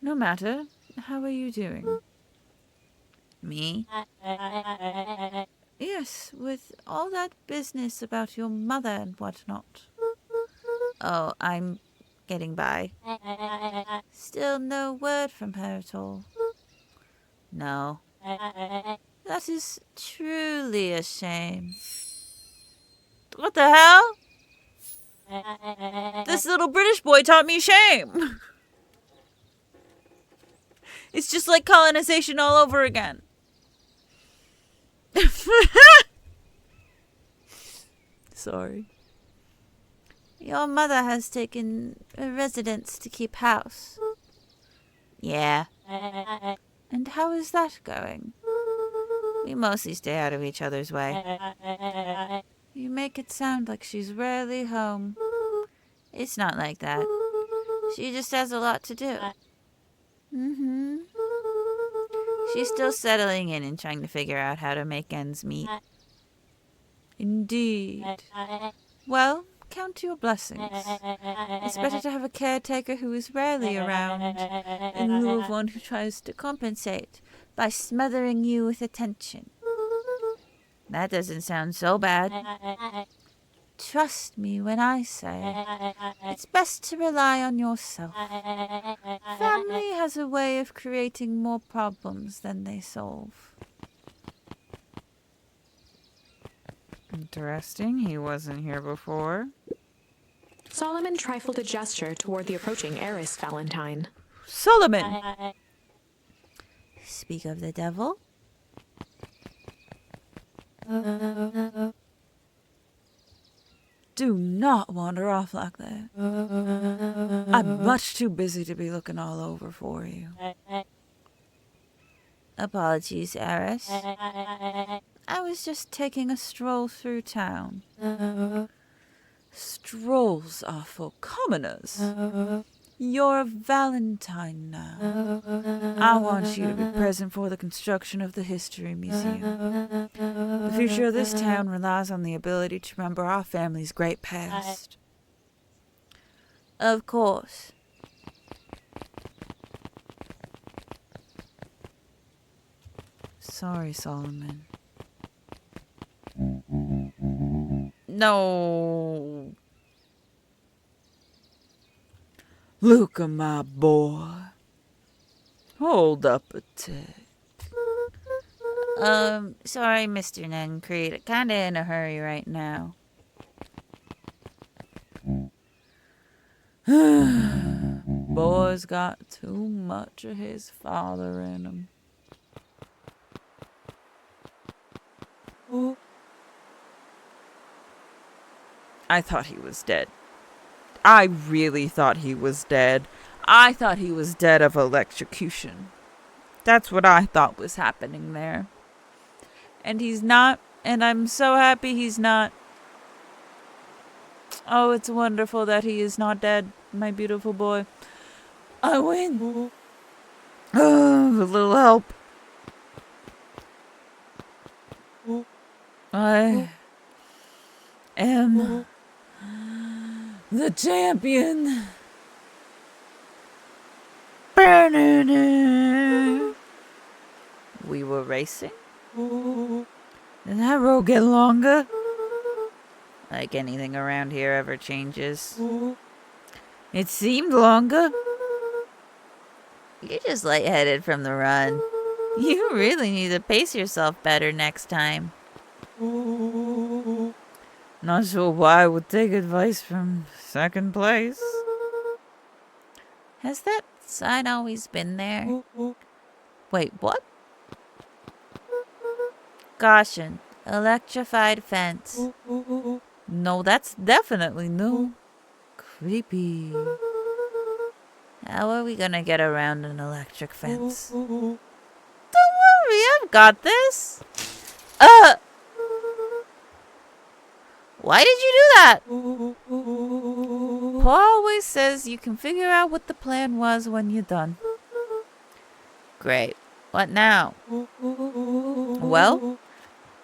No matter. How are you doing? Me? Yes, with all that business about your mother and whatnot. Oh, I'm getting by. Still no word from her at all. No. That is truly a shame. What the hell? This little British boy taught me shame. It's just like colonization all over again. Sorry. Your mother has taken a residence to keep house. Yeah. And how is that going? We mostly stay out of each other's way. You make it sound like she's rarely home. It's not like that. She just has a lot to do. Mm-hmm. She's still settling in and trying to figure out how to make ends meet. Indeed. Well, count your blessings. It's better to have a caretaker who is rarely around in lieu of one who tries to compensate by smothering you with attention. That doesn't sound so bad. Trust me when I say it's best to rely on yourself. Family has a way of creating more problems than they solve. Interesting. He wasn't here before. Solomon trifled a gesture toward the approaching heiress Valentine. Solomon! Speak of the devil. Do not wander off like that. I'm much too busy to be looking all over for you. Apologies, heiress. I was just taking a stroll through town. Strolls are for commoners. You're a Valentine now. I want you to be present for the construction of the History Museum. The future of this town relies on the ability to remember our family's great past. Of course. Sorry, Solomon. No. Luca, my boy. Hold up a tick. Sorry, Mr. Nancrete. Kinda in a hurry right now. Boy's got too much of his father in him. I thought he was dead. I really thought he was dead. I thought he was dead of electrocution. That's what I thought was happening there. And he's not, and I'm so happy he's not. Oh, it's wonderful that he is not dead, my beautiful boy. I win. Oh, a little help. I am the champion. We were racing? Did that road get longer? Like anything around here ever changes. It seemed longer. You're just lightheaded from the run. You really need to pace yourself better next time. Not sure why I would take advice from second place. Has that sign always been there? Wait, what? Caution. Electrified fence. No, that's definitely new. Creepy. How are we gonna get around an electric fence? Don't worry, I've got this. Why did you do that? Paul always says you can figure out what the plan was when you're done. Great. What now? Well,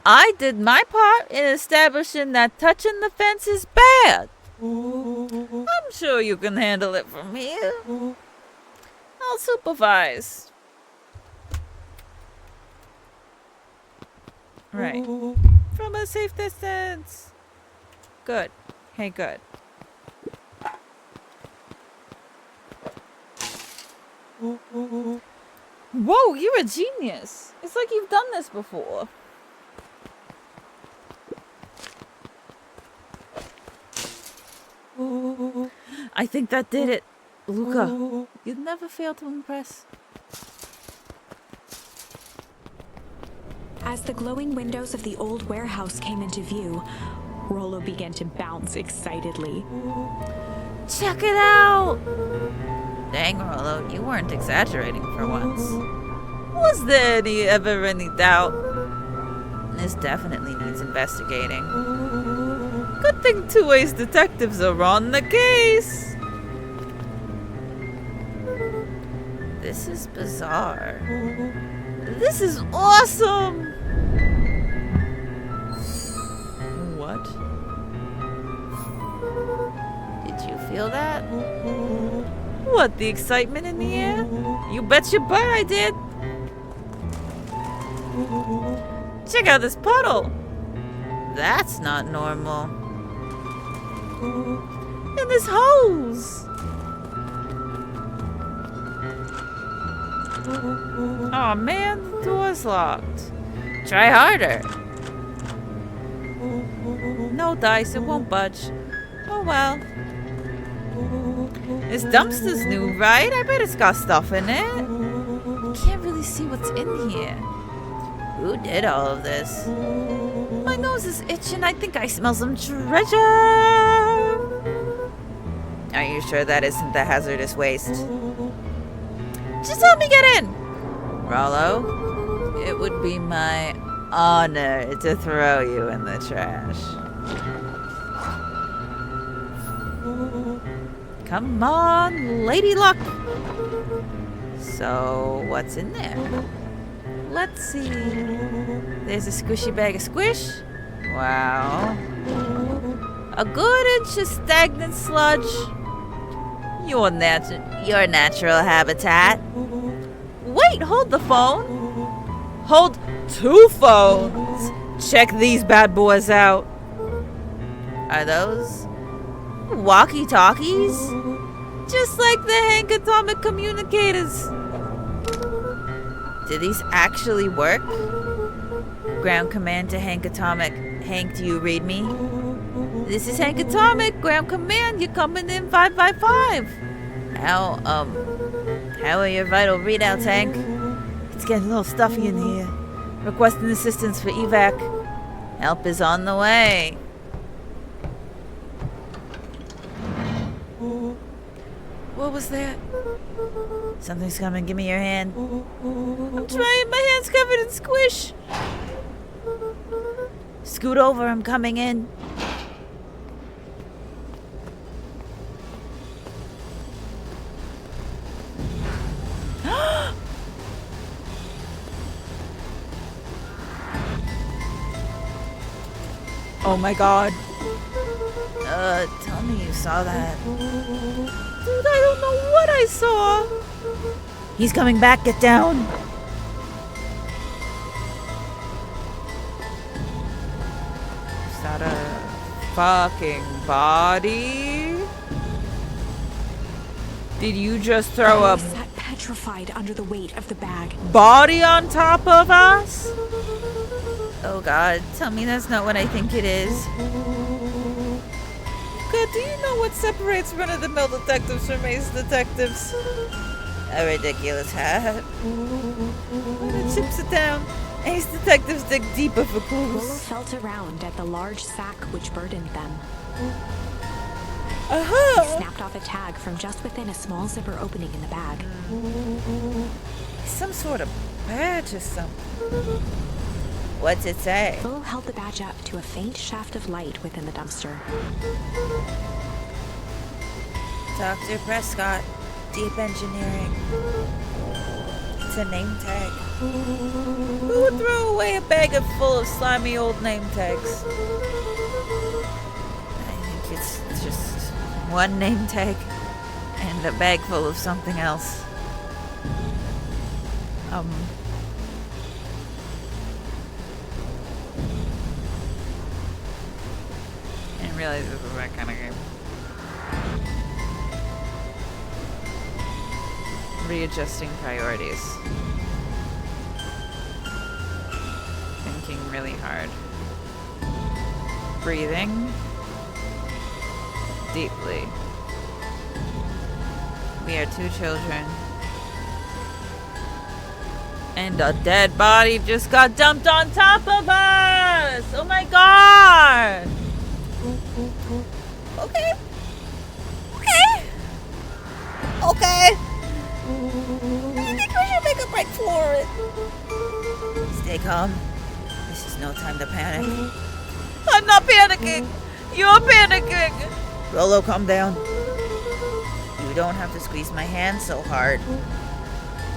I did my part in establishing that touching the fence is bad. I'm sure you can handle it from here. I'll supervise. Right. From a safe distance. Good. Hey, good. Whoa, you're a genius. It's like you've done this before. I think that did it. Luca, you'd never fail to impress. As the glowing windows of the old warehouse came into view, Rollo began to bounce excitedly. Check it out! Dang, Rollo, you weren't exaggerating for once. Was there ever any doubt? This definitely needs investigating. Good thing two-ways detectives are on the case. This is bizarre. This is awesome! What? Did you feel that? What, the excitement in the air? You bet your butt I did! Check out this puddle! That's not normal. And this hose! Oh man, the door's locked. Try harder. No dice, it won't budge. Oh well. This dumpster's new, right? I bet it's got stuff in it. Can't really see what's in here. Who did all of this? My nose is itching. I think I smell some treasure. Are you sure that isn't the hazardous waste? Just help me get in! Rollo, it would be my honor to throw you in the trash. Come on, Lady Luck! So, what's in there? Let's see. There's a squishy bag of squish. Wow. A good inch of stagnant sludge. Your natural habitat. Wait, hold the phone. Hold two phones. Check these bad boys out. Are those walkie-talkies? Just like the Hank Atomic communicators. Do these actually work? Ground command to Hank Atomic. Hank, do you read me? This is Hank Atomic. Ground command, you're coming in 555. How are your vital readouts, Hank? It's getting a little stuffy in here. Requesting assistance for evac. Help is on the way. What was that? Something's coming. Give me your hand. I'm trying. My hand's covered in squish. Scoot over. I'm coming in. Oh my god. Tell me you saw that. Dude, I don't know what I saw. He's coming back. Get down. Is that a fucking body? Did you just throw a petrified under the weight of the bag. Body on top of us? Oh god, tell me that's not what I think it is. God, do you know what separates run-of-the-mill detectives from ace detectives? A ridiculous hat. When it chips it down, ace detectives dig deeper for Rollo clues. felt around at the large sack which burdened them. Uh-huh! He snapped off a tag from just within a small zipper opening in the bag. Some sort of badge or something. What's it say? Rollo held the badge up to a faint shaft of light within the dumpster. Dr. Prescott, Deep Engineering. It's a name tag. Who would throw away a bag full of slimy old name tags? I think it's just one name tag and a bag full of something else. I didn't realize this was that kind of game. Readjusting priorities. Thinking really hard. Breathing deeply. We are two children. And a dead body just got dumped on top of us! Oh my god! Okay. Okay. Okay. I think we should make a break for it. Stay calm. This is no time to panic. I'm not panicking. You're panicking. Rollo, calm down. You don't have to squeeze my hand so hard.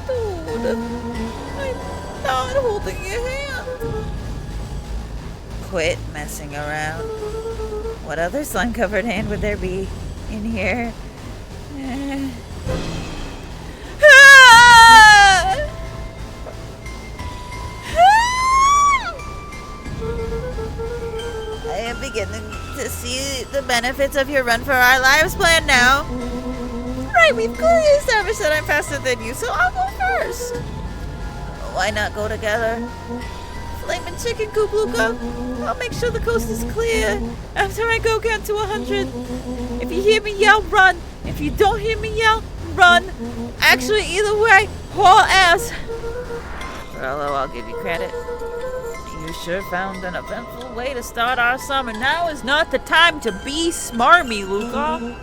Dude, I'm not holding your hand. Quit messing around. What other slime-covered hand would there be in here? I am beginning to see the benefits of your Run for Our Lives plan now. Right, we've clearly established that I'm faster than you, so I'll go first. Why not go together? Flamin' chicken coop, Luca. I'll make sure the coast is clear after I go count to 100. If you hear me yell, run. If you don't hear me yell, run. Actually, either way, haul ass. Rollo, I'll give you credit. You sure found an eventful way to start our summer. Now is not the time to be smarmy, Luca.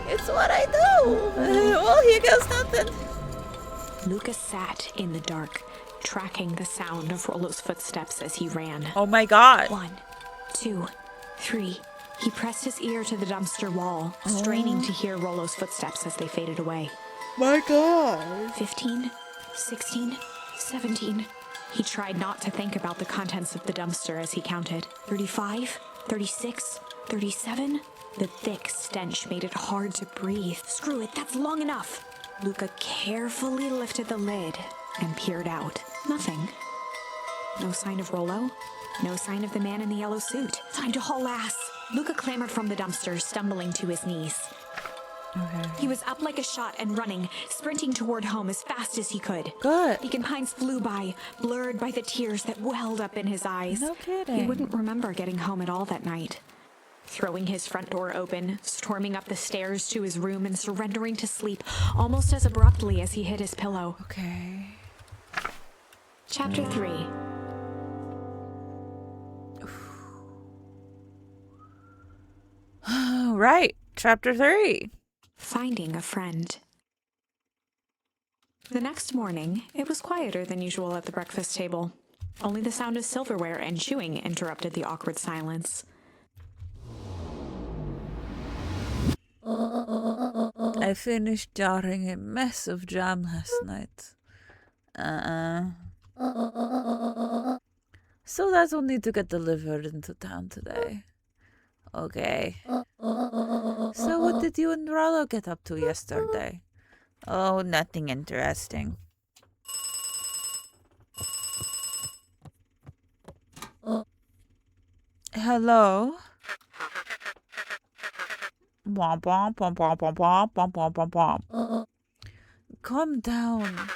It's what I do. Well, here goes nothing. Lucas sat in the dark, tracking the sound of Rollo's footsteps as he ran. Oh my god. 1, 2, 3. He pressed his ear to the dumpster wall, straining to hear Rollo's footsteps as they faded away. My god. 15, 16, 17. He tried not to think about the contents of the dumpster as he counted. 35, 36, 37. The thick stench made it hard to breathe. Screw it, that's long enough. Luca carefully lifted the lid and peered out. Nothing. No sign of Rollo. No sign of the man in the yellow suit. Time to haul ass. Luca clambered from the dumpster, stumbling to his knees. Okay. He was up like a shot and running, sprinting toward home as fast as he could. Good. Beacon Pines flew by, blurred by the tears that welled up in his eyes. No kidding. He wouldn't remember getting home at all that night. Throwing his front door open, storming up the stairs to his room and surrendering to sleep almost as abruptly as he hit his pillow. Okay. Chapter 3. Right. Chapter 3. Finding a friend. The next morning, it was quieter than usual at the breakfast table. Only the sound of silverware and chewing interrupted the awkward silence. I finished jarring a mess of jam last night. So that'll need to get delivered into town today. Okay. So what did you and Rollo get up to yesterday? Oh, nothing interesting. Hello? Womp womp womp womp womp womp womp womp womp womp. calm down.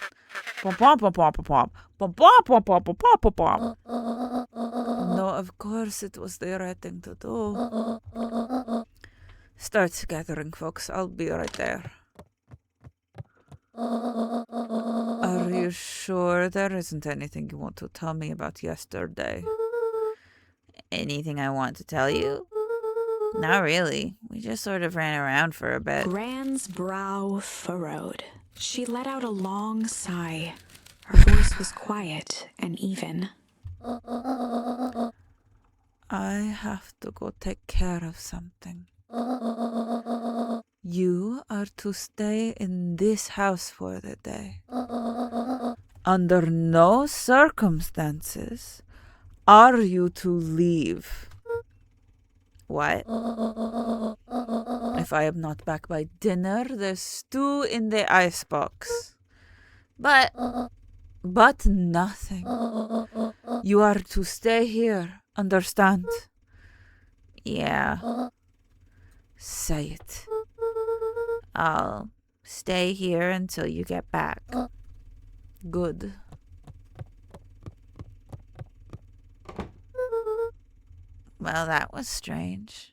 Bum, bum, bum, bum, bum, bum. Bum, bum, bum, bum, bum, bum, bum, bum. No, of course it was the right thing to do. Start scattering, folks. I'll be right there. Are you sure there isn't anything you want to tell me about yesterday? Anything I want to tell you? Not really. We just sort of ran around for a bit. Gran's brow furrowed. She let out a long sigh. Her voice was quiet and even. I have to go take care of something. You are to stay in this house for the day. Under no circumstances are you to leave. What? If I am not back by dinner, there's stew in the icebox. But nothing. You are to stay here, understand? Yeah. Say it. I'll stay here until you get back. Good. Well, that was strange.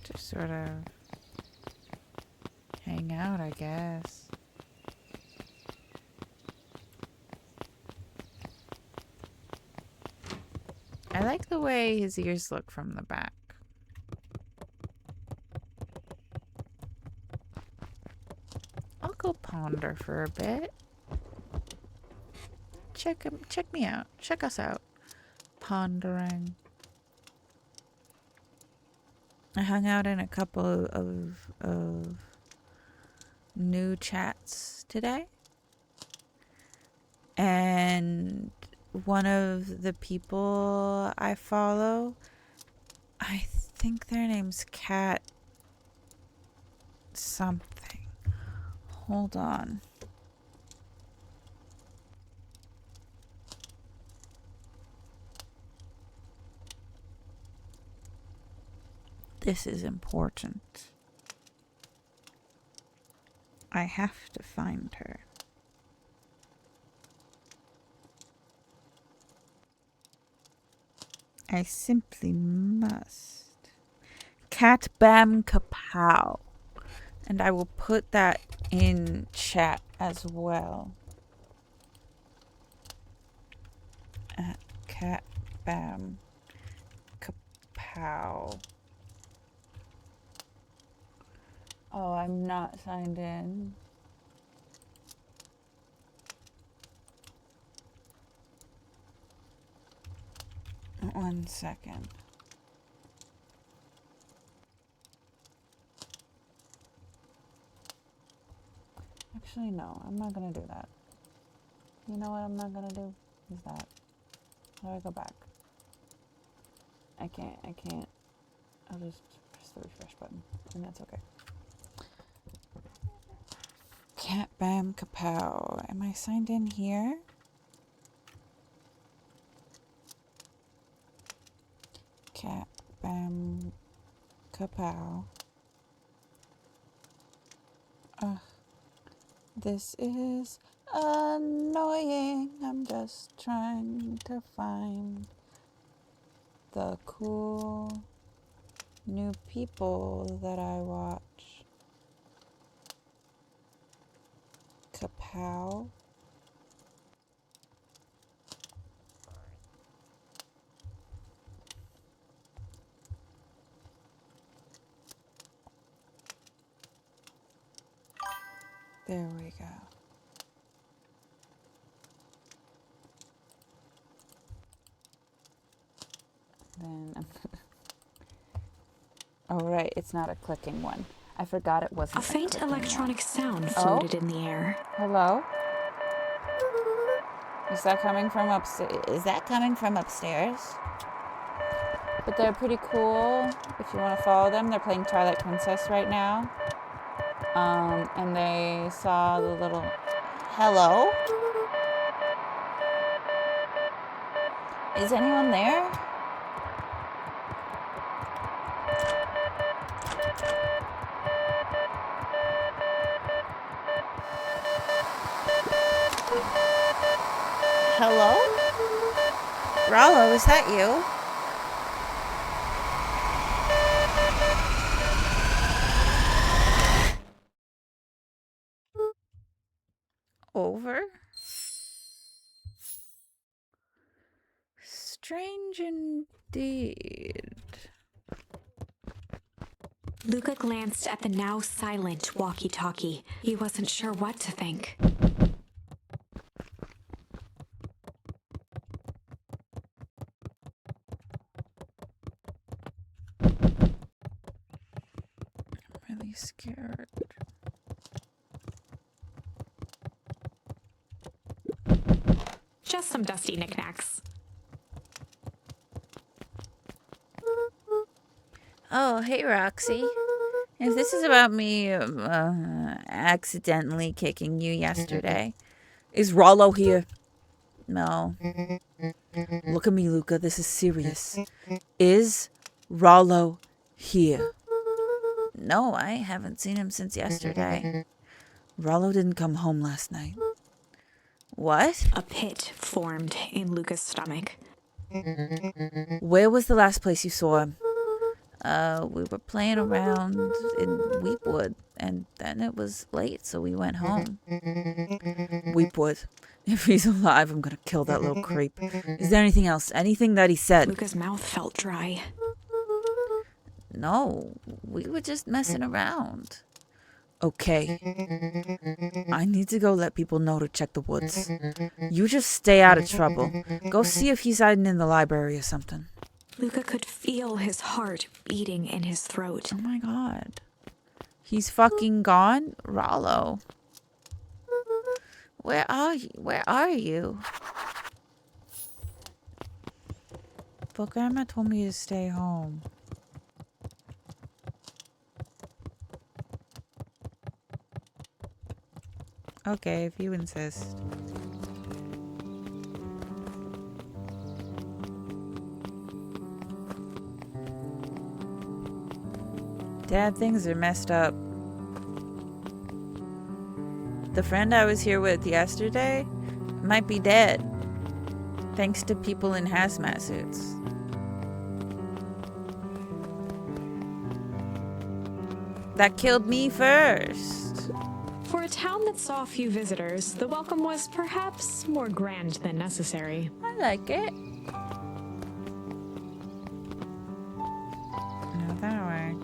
Just sort of hang out, I guess. I like the way his ears look from the back. I'll go ponder for a bit. Check me out. Check us out. Pondering. I hung out in a couple of new chats today. And one of the people I follow, I think their name's Cat something. Hold on. This is important. I have to find her. I simply must. Cat Bam Kapow. And I will put that in chat as well. At Cat Bam Kapow. Oh, I'm not signed in. One second. Actually, no, I'm not gonna do that. You know what I'm not gonna do? Is that. How do I go back? I can't. I'll just press the refresh button, and that's okay. Cat Bam Kapow. Am I signed in here? Cat Bam Kapow. Ugh. This is annoying. I'm just trying to find the cool new people that I watch. Kapow. There we go. Then oh right, it's not a clicking one. I forgot it wasn't. A faint electronic sound Oh? floated in the air. Hello? Is that coming from upstairs? But they're pretty cool. If you want to follow them, they're playing Twilight Princess right now. And they saw the little... Hello? Is anyone there? Hello? Rollo, is that you? Over? Strange indeed. Luca glanced at the now silent walkie-talkie. He wasn't sure what to think. I'm really scared. Just some dusty knickknacks. Oh, hey, Roxy. If this is about me accidentally kicking you yesterday. Is Rollo here? No. Look at me, Luca. This is serious. Is Rollo here? No, I haven't seen him since yesterday. Rollo didn't come home last night. What? A pit formed in Luca's stomach. Where was the last place you saw him? We were playing around in Weepwood, and then it was late, so we went home. Weepwood. If he's alive, I'm gonna kill that little creep. Is there anything else? Anything that he said? Luca's mouth felt dry. No, we were just messing around. Okay. I need to go let people know to check the woods. You just stay out of trouble. Go see if he's hiding in the library or something. Luca could feel his heart beating in his throat. Oh my god. He's fucking gone? Rollo. Where are you? Where are you? But Grandma told me to stay home. Okay, if you insist. Dad, things are messed up. The friend I was here with yesterday might be dead, thanks to people in hazmat suits. That killed me first. For a town that saw few visitors, the welcome was perhaps more grand than necessary. I like it. Not that way.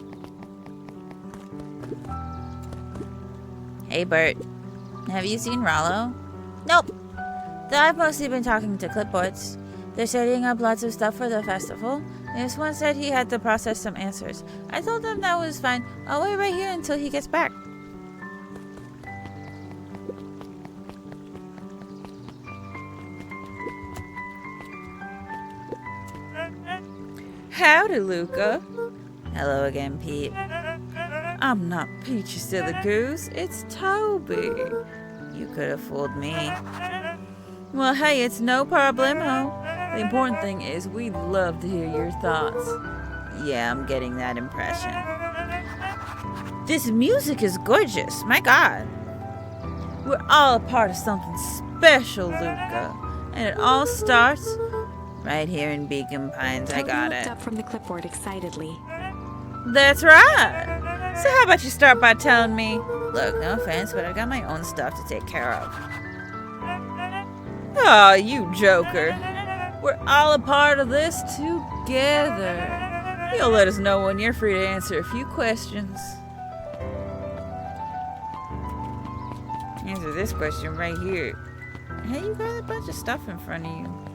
Hey, Bert. Have you seen Rollo? Nope. I've mostly been talking to clipboards. They're setting up lots of stuff for the festival. This one said he had to process some answers. I told him that was fine. I'll wait right here until he gets back. Howdy, Luca. Hello again, Pete. I'm not Peachy Silly Goose. It's Toby. You could have fooled me. Well, hey, it's no problemo. The important thing is we'd love to hear your thoughts. Yeah, I'm getting that impression. This music is gorgeous. My God. We're all a part of something special, Luca. And it all starts right here in Beacon Pines. I got Toby looked it. up from the clipboard excitedly. That's right. So how about you start by telling me? Look, no offense, but I got my own stuff to take care of. Oh, you joker. We're all a part of this together. You'll let us know when you're free to answer a few questions. Answer this question right here. Hey, you got a bunch of stuff in front of you.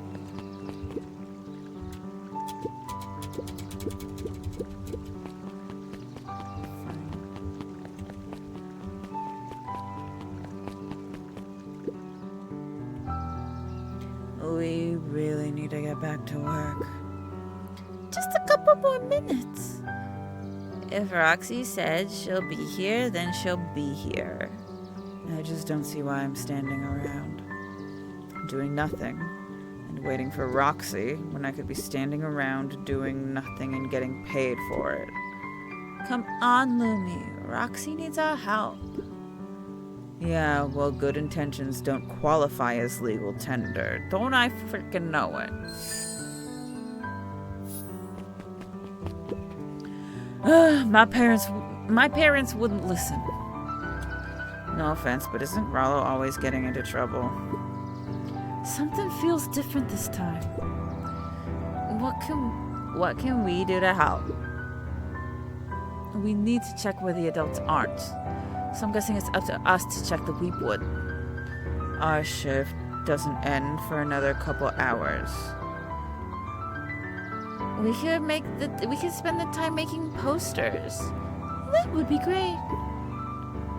We really need to get back to work. Just a couple more minutes. If Roxy said she'll be here, then she'll be here. I just don't see why I'm standing around, doing nothing, and waiting for Roxy when I could be standing around doing nothing and getting paid for it. Come on, Lumi. Roxy needs our help. Yeah, well, good intentions don't qualify as legal tender. Don't I freaking know it? My parents wouldn't listen. No offense, but isn't Rollo always getting into trouble? Something feels different this time. What can we do to help? We need to check where the adults aren't. So I'm guessing it's up to us to check the Weepwood. Our shift doesn't end for another couple hours. We could spend the time making posters. That would be great.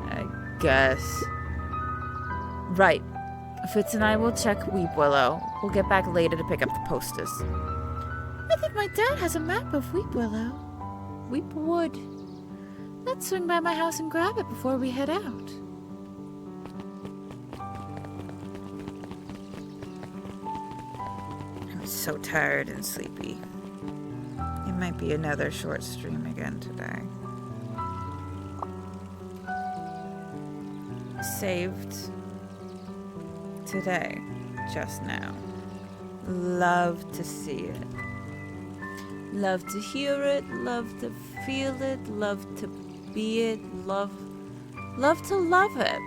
I guess. Right. Fitz and I will check Weep Willow. We'll get back later to pick up the posters. I think my dad has a map of Weep Willow. Weepwood. Let's swing by my house and grab it before we head out. I'm so tired and sleepy. It might be another short stream again today. Saved today, just now. Love to see it. Love to hear it, love to feel it, love to be it, love to love it.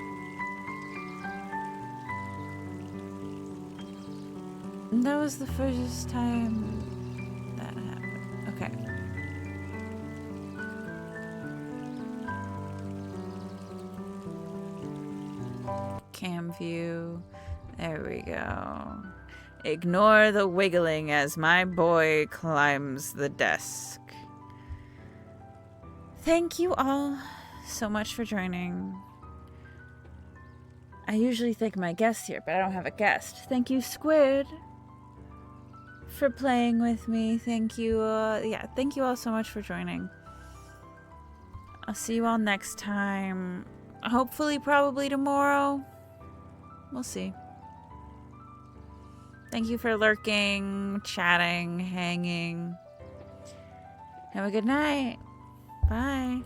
And that was the first time that happened. Okay. Cam view. There we go. Ignore the wiggling as my boy climbs the desk. Thank you all so much for joining. I usually thank my guests here, but I don't have a guest. Thank you, Squid, for playing with me. Thank you. Thank you all so much for joining. I'll see you all next time. Hopefully, probably tomorrow. We'll see. Thank you for lurking, chatting, hanging. Have a good night. Bye.